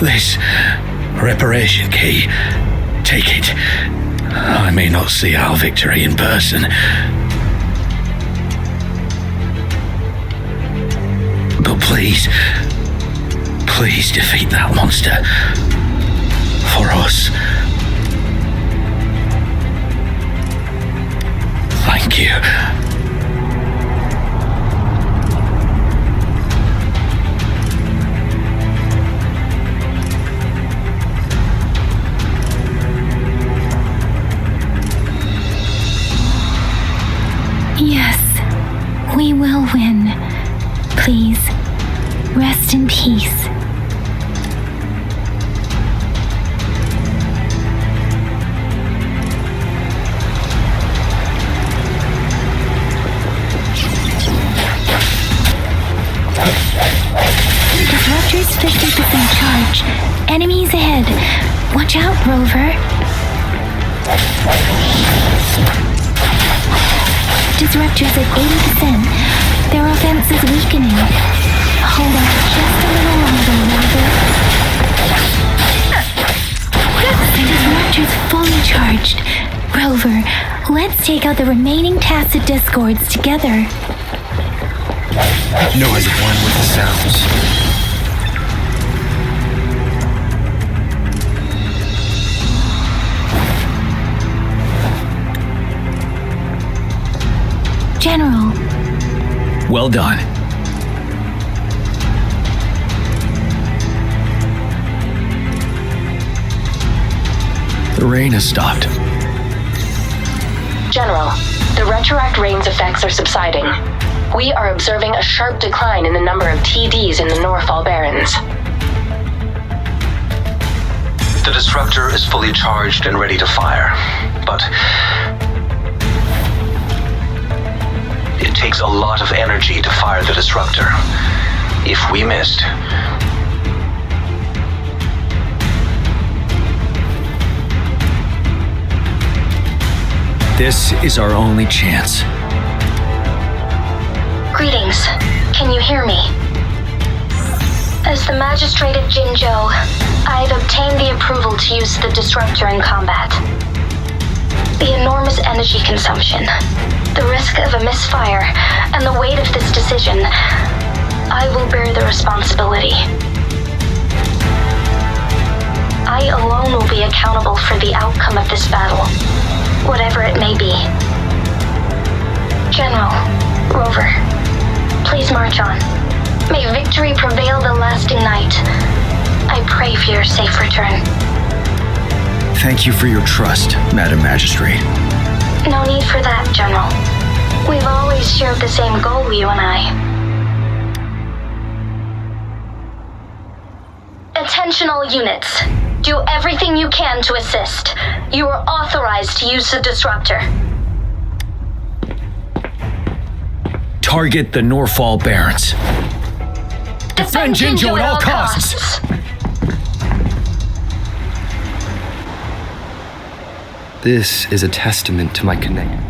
This reparation key, take it. I may not see our victory in person, but please defeat that monster. For us. Thank you. Yes, we will win. Please, rest in peace. Disruptor's 50% charge. Enemies ahead. Watch out, Rover. Disruptors at 80%. Their offense is weakening. Hold on just a little longer, Rover. Disruptor's fully charged. Rover, let's take out the remaining tacit discords together. No, as one with the sounds. General. Well done. The rain has stopped. General, the retroact rain's effects are subsiding. We are observing a sharp decline in the number of TDs in the Norfall Barrens. The disruptor is fully charged and ready to fire, but it takes a lot of energy to fire the disruptor. If we missed, this is our only chance. Greetings. Can you hear me? As the Magistrate of Jinzhou, I have obtained the approval to use the disruptor in combat. The enormous energy consumption, the risk of a misfire, and the weight of this decision, I will bear the responsibility. I alone will be accountable for the outcome of this battle, whatever it may be. General, Rover, please march on. May victory prevail the lasting night. I pray for your safe return. Thank you for your trust, Madam Magistrate. No need for that, General. We've always shared the same goal, you and I. Attention all units. Do everything you can to assist. You are authorized to use the disruptor. Target the Norfall Barrens. Defend Jinzhou at all costs! This is a testament to my connection.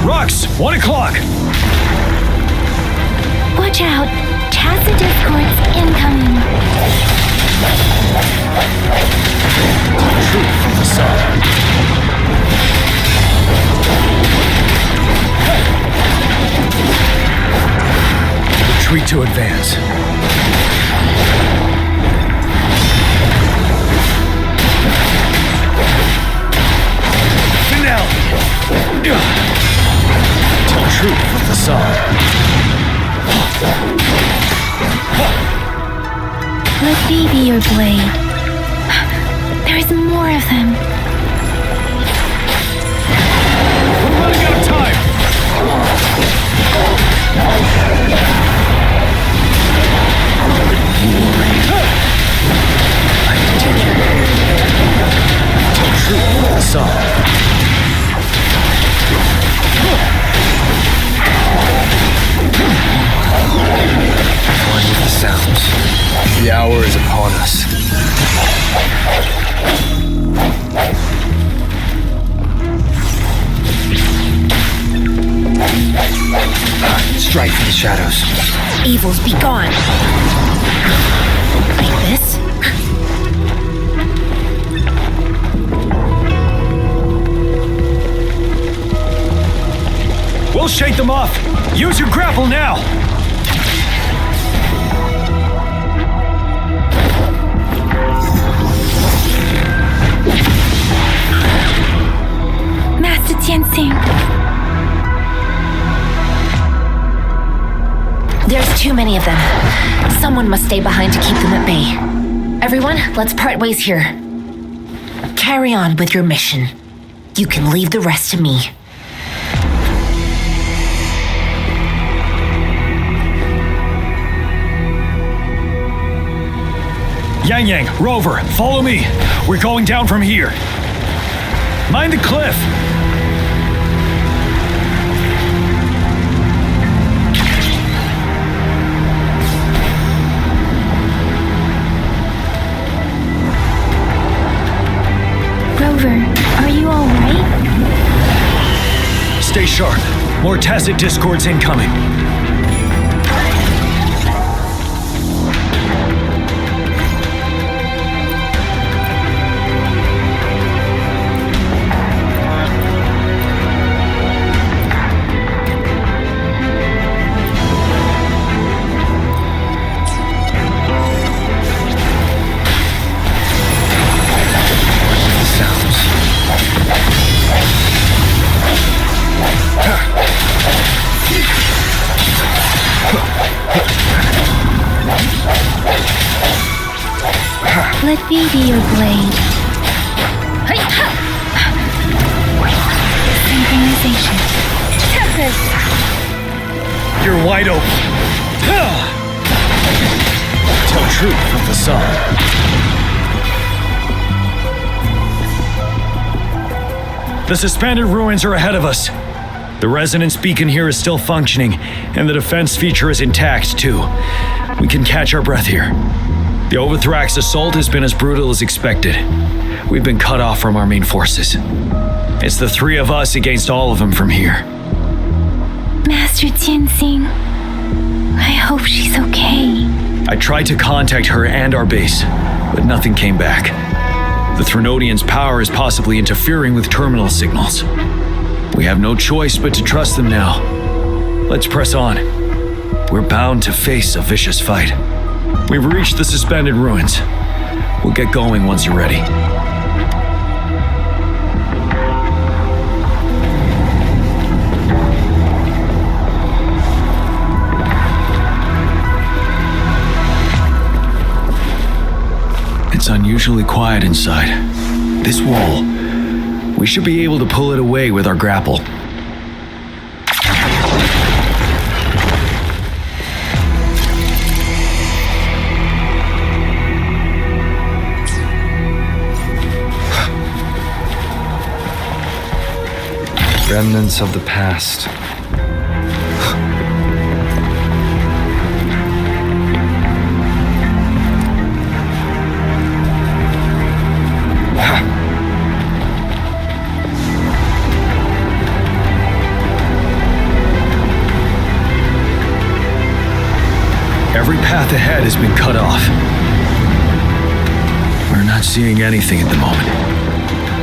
Rux, 1 o'clock! Watch out! Tacit discords incoming. Truth from the sun. Retreat to advance. Tell truth with the sun. Let me be your blade. There is more of them. We're running out of time. I can take your hand. Tell truth with the sun. One with the sounds. The hour is upon us. Strike for the shadows. Evils be gone. Like this? We'll shake them off. Use your grapple now. Master Tianxing. There's too many of them. Someone must stay behind to keep them at bay. Everyone, let's part ways here. Carry on with your mission. You can leave the rest to me. Yang, Rover, follow me. We're going down from here. Mind the cliff. Rover, are you all right? Stay sharp. More tacit discords incoming. Let me be your blade. Synchronization. Tempest! You're wide open. Tell truth with the sun. The suspended ruins are ahead of us. The resonance beacon here is still functioning, and the defense feature is intact, too. We can catch our breath here. The Overthrax assault has been as brutal as expected. We've been cut off from our main forces. It's the three of us against all of them from here. Master Tianxing, I hope she's okay. I tried to contact her and our base, but nothing came back. The Threnodians' power is possibly interfering with terminal signals. We have no choice but to trust them now. Let's press on. We're bound to face a vicious fight. We've reached the suspended ruins. We'll get going once you're ready. It's unusually quiet inside. This wall, we should be able to pull it away with our grapple. Remnants of the past. Every path ahead has been cut off. We're not seeing anything at the moment.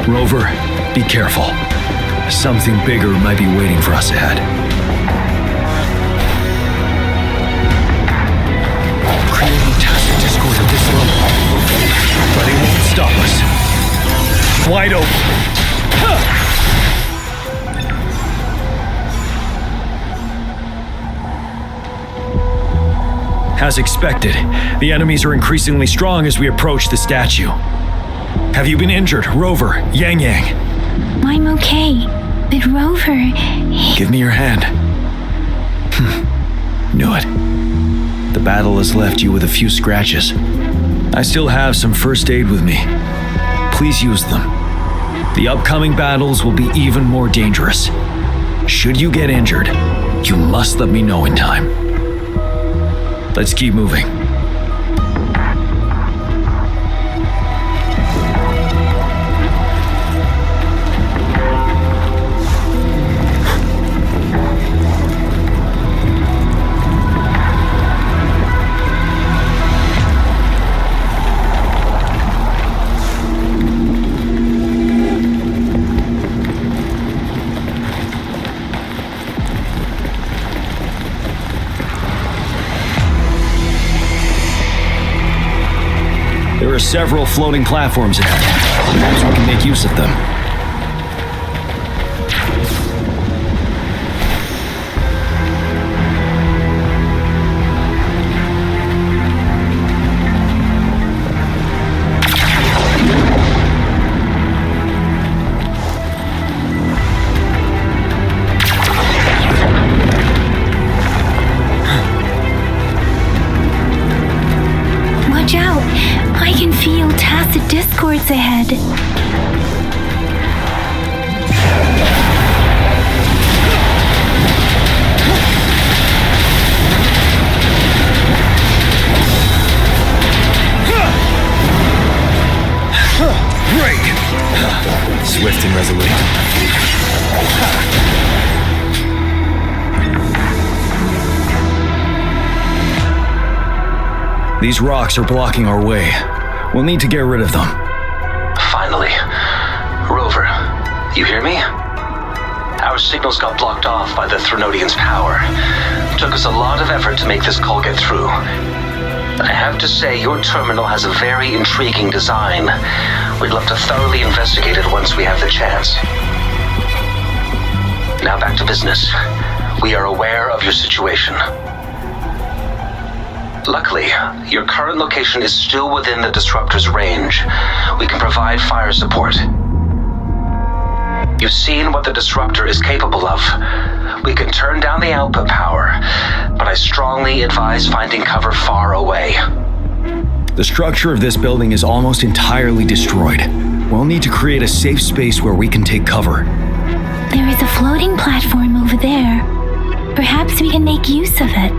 Rover, be careful. Something bigger might be waiting for us ahead. Creating tacit discord at this level. But it won't stop us. Wide open. As expected, the enemies are increasingly strong as we approach the statue. Have you been injured, Rover, Yang Yang? I'm okay, but Rover... Give me your hand. Knew it. The battle has left you with a few scratches. I still have some first aid with me. Please use them. The upcoming battles will be even more dangerous. Should you get injured, you must let me know in time. Let's keep moving. There are several floating platforms ahead. Perhaps we can make use of them. Watch out! I can feel tacit discords ahead. Break! Swift and resolute. These rocks are blocking our way. We'll need to get rid of them. Finally. Rover, you hear me? Our signals got blocked off by the Threnodians' power. Took us a lot of effort to make this call get through. I have to say, your terminal has a very intriguing design. We'd love to thoroughly investigate it once we have the chance. Now back to business. We are aware of your situation. Luckily, your current location is still within the disruptor's range. We can provide fire support. You've seen what the disruptor is capable of. We can turn down the output power, but I strongly advise finding cover far away. The structure of this building is almost entirely destroyed. We'll need to create a safe space where we can take cover. There is a floating platform over there. Perhaps we can make use of it.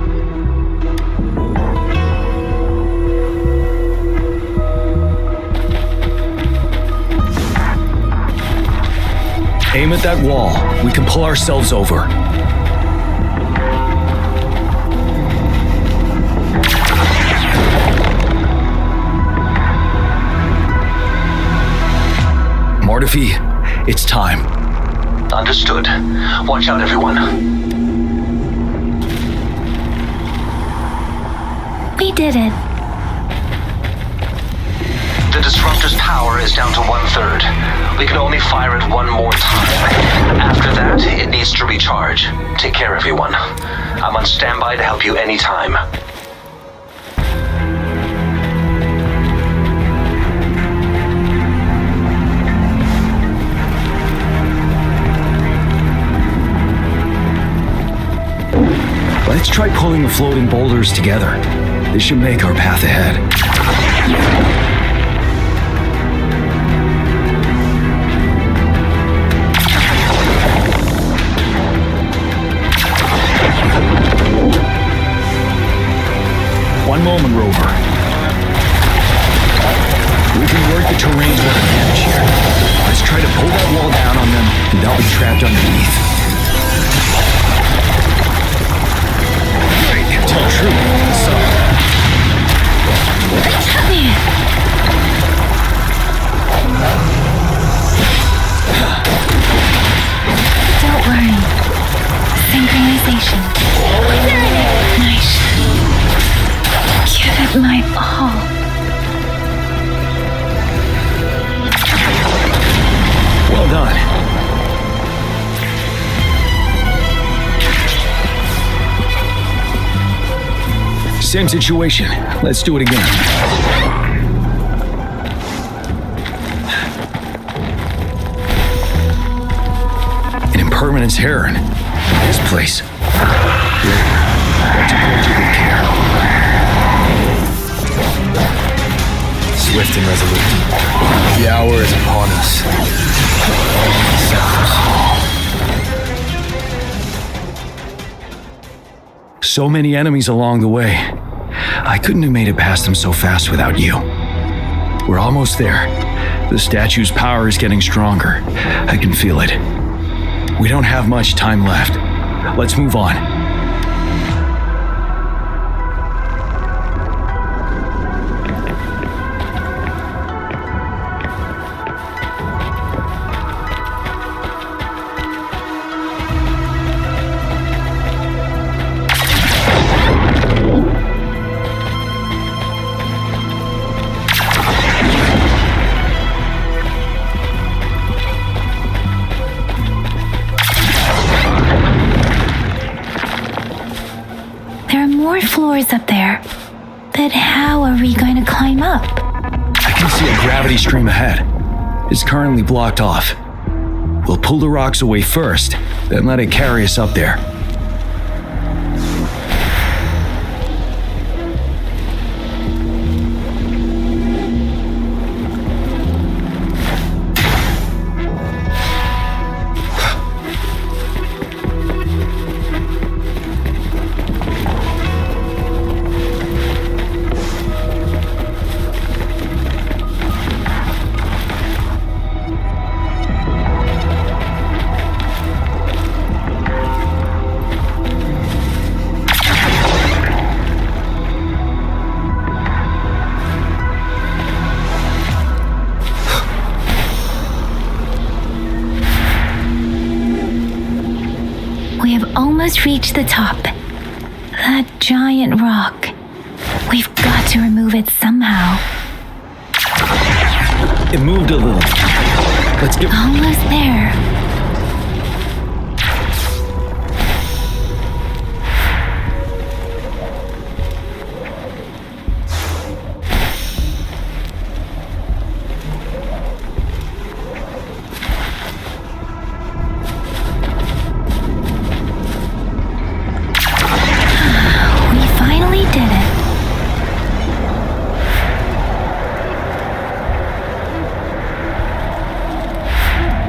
Aim at that wall. We can pull ourselves over. Mortifi, it's time. Understood. Watch out, everyone. We did it. The disruptor's power is down to 1/3. We can only fire it one more time. After that, it needs to recharge. Take care, everyone. I'm on standby to help you anytime. Let's try pulling the floating boulders together. This should make our path ahead. One moment, Rover. We can work the terrain to our advantage here. Let's try to pull that wall down on them, and they'll be trapped underneath. Tell truth, so. Don't worry. Synchronization. Nice. Give it my all. Well done. Same situation. Let's do it again. An impermanence heron. This place. What to with care. Swift and resolute. The hour is upon us. So many enemies along the way. I couldn't have made it past them so fast without you. We're almost there. The statue's power is getting stronger. I can feel it. We don't have much time left. Let's move on. Floors up there. But how are we going to climb up? I can see a gravity stream ahead. It's currently blocked off. We'll pull the rocks away first, then let it carry us up there. We have almost reached the top. That giant rock. We've got to remove it somehow. It moved a little. Let's get... Almost there.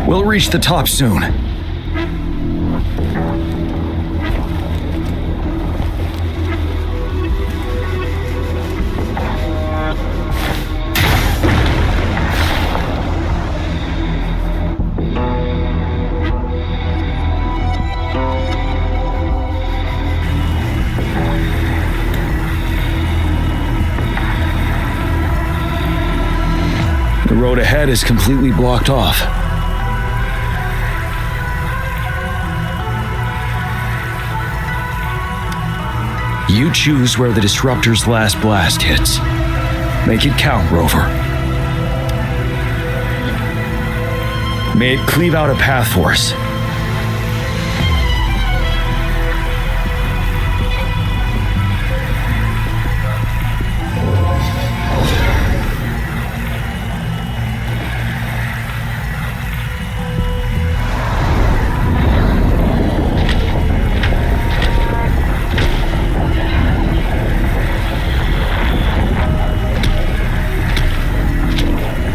We'll reach the top soon. The road ahead is completely blocked off. You choose where the Disruptor's last blast hits. Make it count, Rover. May it cleave out a path for us.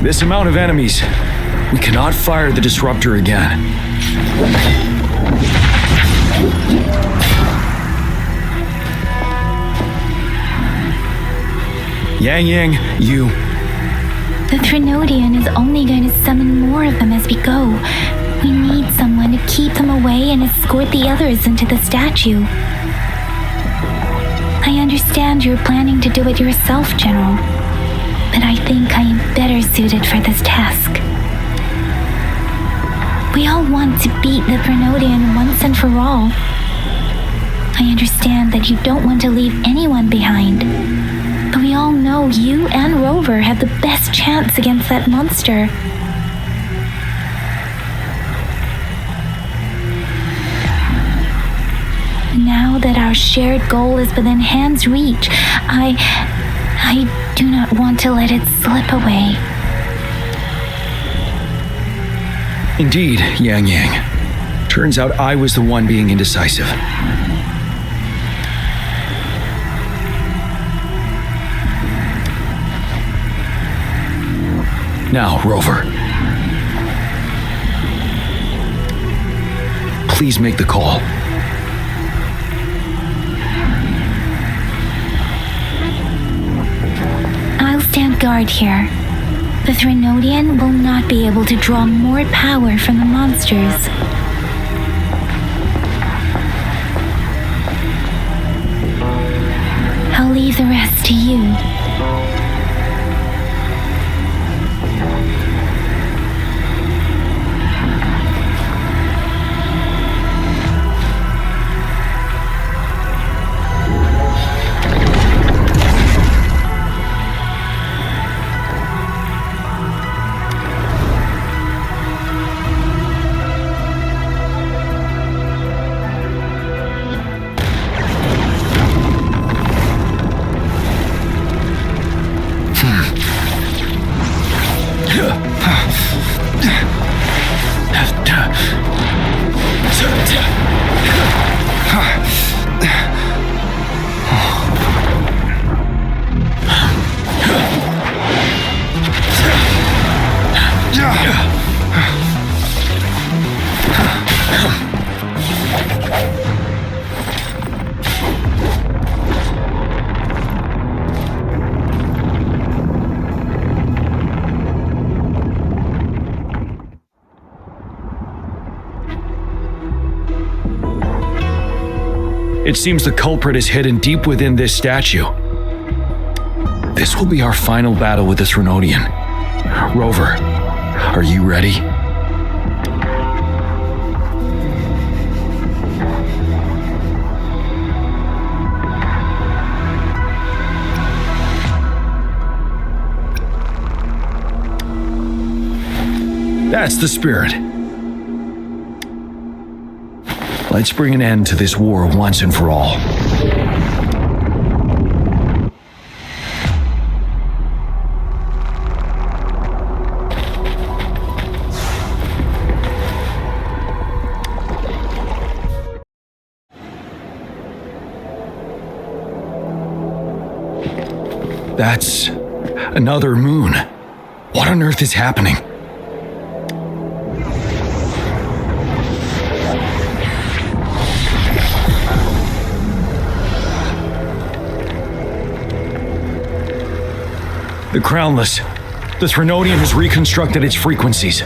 This amount of enemies, we cannot fire the Disruptor again. Yang, you... The Threnodian is only going to summon more of them as we go. We need someone to keep them away and escort the others into the statue. I understand you're planning to do it yourself, General. But I think I am better suited for this task. We all want to beat the Threnodian once and for all. I understand that you don't want to leave anyone behind, but we all know you and Rover have the best chance against that monster. Now that our shared goal is within hand's reach, I do not want to let it slip away. Indeed, Yang. Turns out I was the one being indecisive. Now, Rover. Please make the call. Stand guard here. The Threnodian will not be able to draw more power from the monsters. I'll leave the rest to you. It seems the culprit is hidden deep within this statue. This will be our final battle with the Threnodian. Rover, are you ready? That's the spirit. Let's bring an end to this war once and for all. That's another moon. What on earth is happening? The Crownless. The Threnodian has reconstructed its frequencies.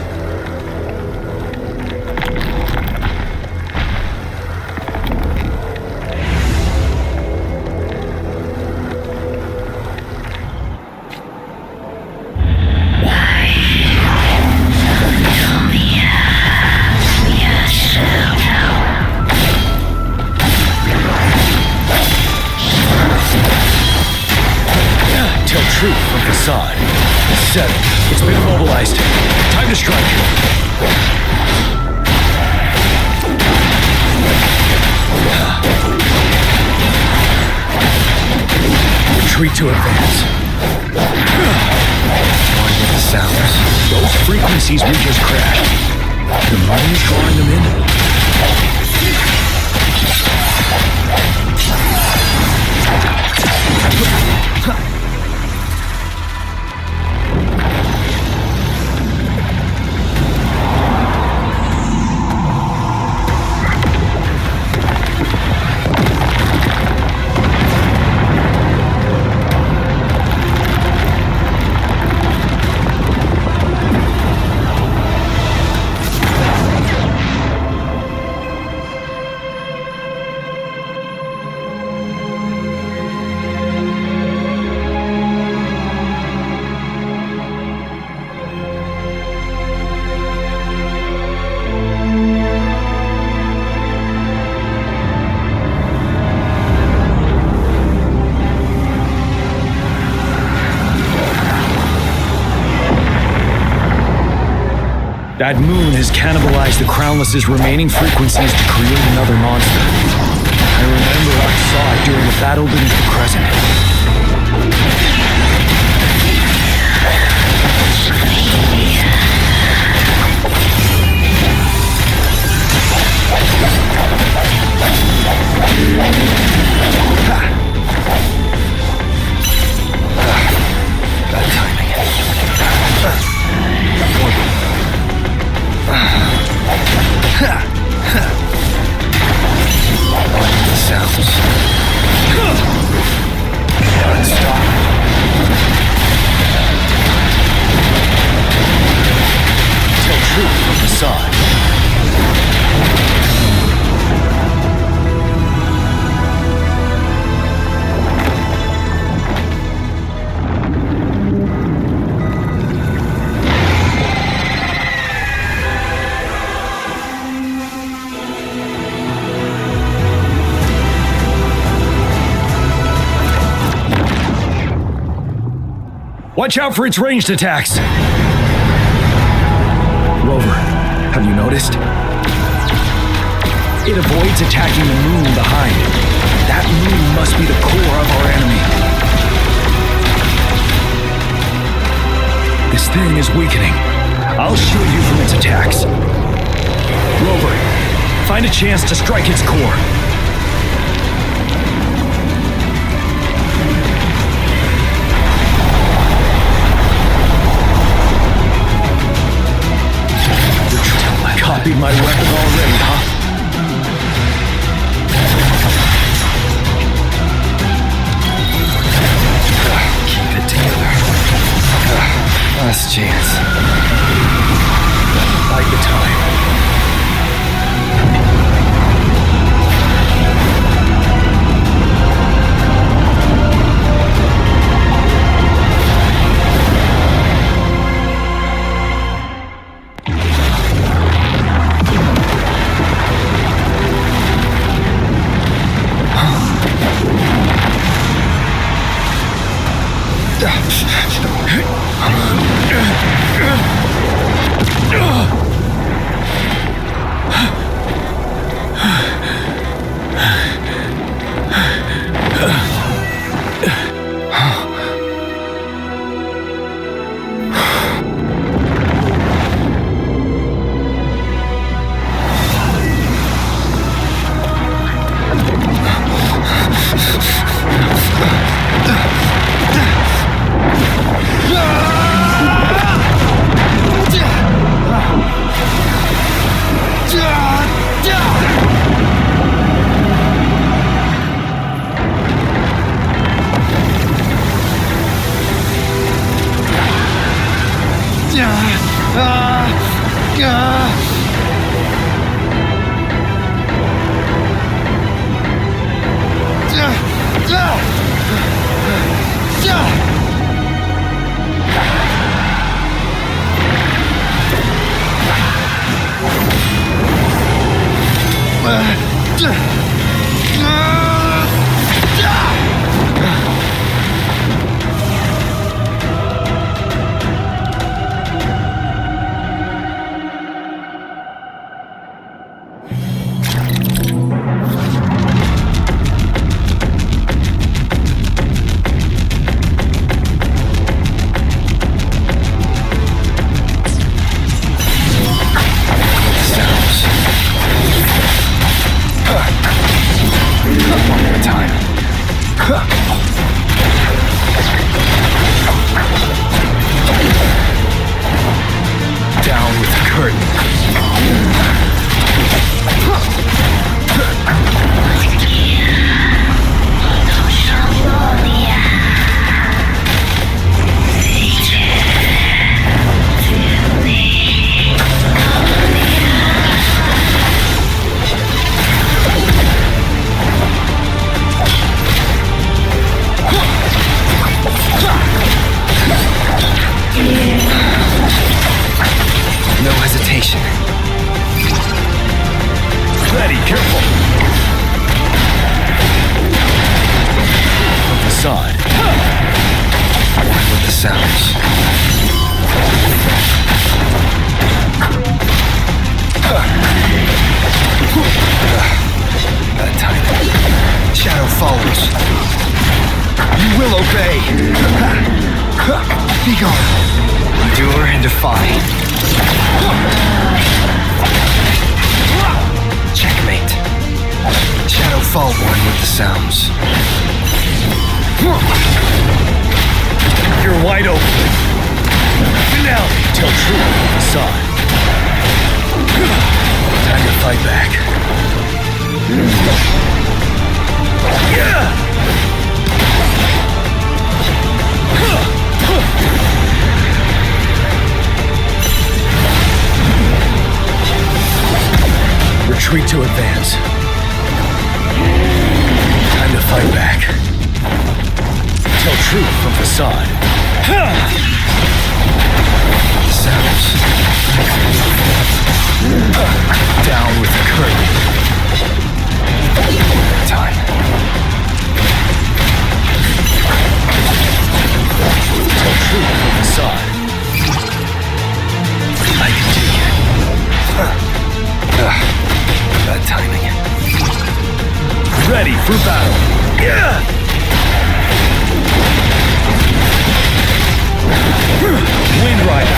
Troop from facade. 7. It's been immobilized. Time to strike. Retreat to advance. One with the sounds. Those frequencies we just crashed. The money's drawing them in. That moon has cannibalized the Crownless's remaining frequencies to create another monster. I remember I saw it during the battle beneath the crescent. Bad timing. Sounds. Stop. Tell truth from facade. Watch out for its ranged attacks! Rover, have you noticed? It avoids attacking the moon behind. That moon must be the core of our enemy. This thing is weakening. I'll shield you from its attacks. Rover, find a chance to strike its core. Copied my weapon already, huh? Keep it together. Last chance. Bide the time. Retreat to advance. Time to fight back. Tell truth from facade. Sounds. Down with the curtain. Time. Tell truth from facade. I can do it. Bad timing. Ready for battle. Wind Rider.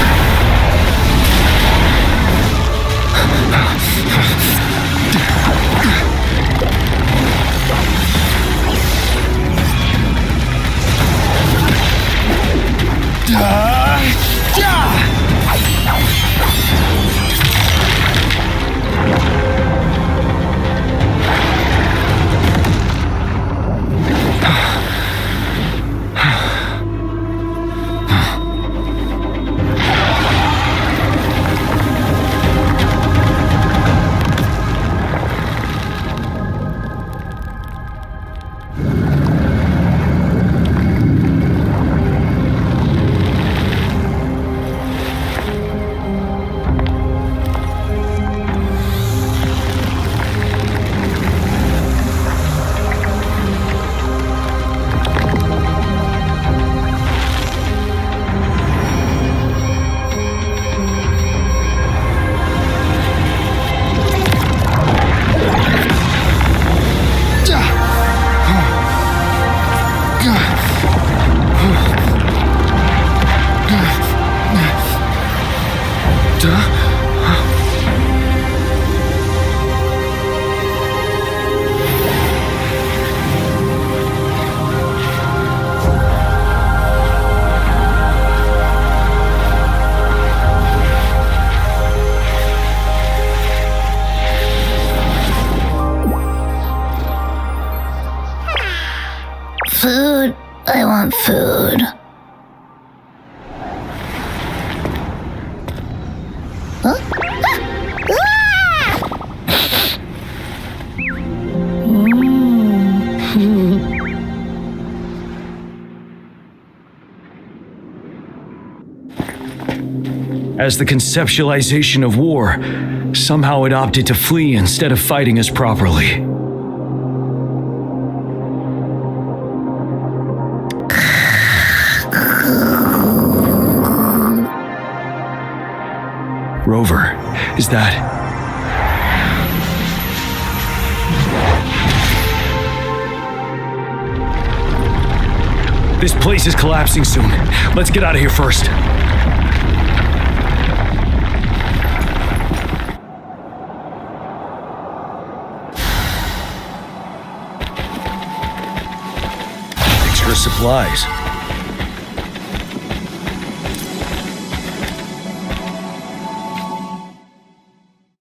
Food. I want food. As the conceptualization of war, somehow it opted to flee instead of fighting us properly. Rover, is that... This place is collapsing soon. Let's get out of here first. Extra supplies.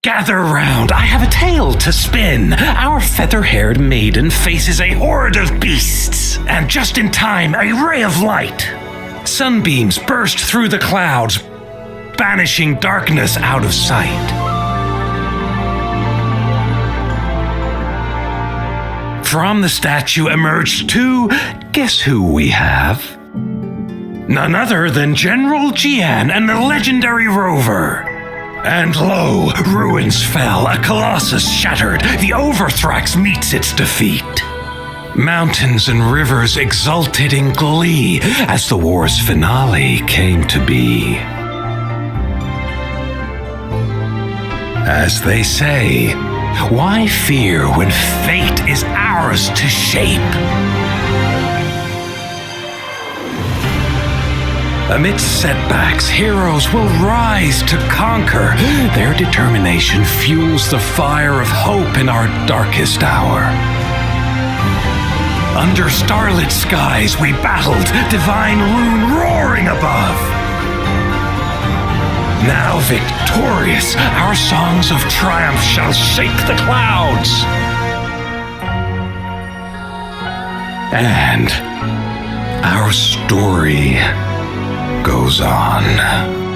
Gather round, I have a tale to spin. Our feather-haired maiden faces a horde of beasts, and just in time, a ray of light. Sunbeams burst through the clouds, banishing darkness out of sight. From the statue emerged two, guess who we have? None other than General Jian and the legendary Rover. And lo, ruins fell, a colossus shattered, the Overthrax meets its defeat. Mountains and rivers exulted in glee as the war's finale came to be. As they say, why fear when fate is ours to shape? Amidst setbacks, heroes will rise to conquer. Their determination fuels the fire of hope in our darkest hour. Under starlit skies we battled, divine loon roaring above. Now victorious, our songs of triumph shall shake the clouds. And our story goes on.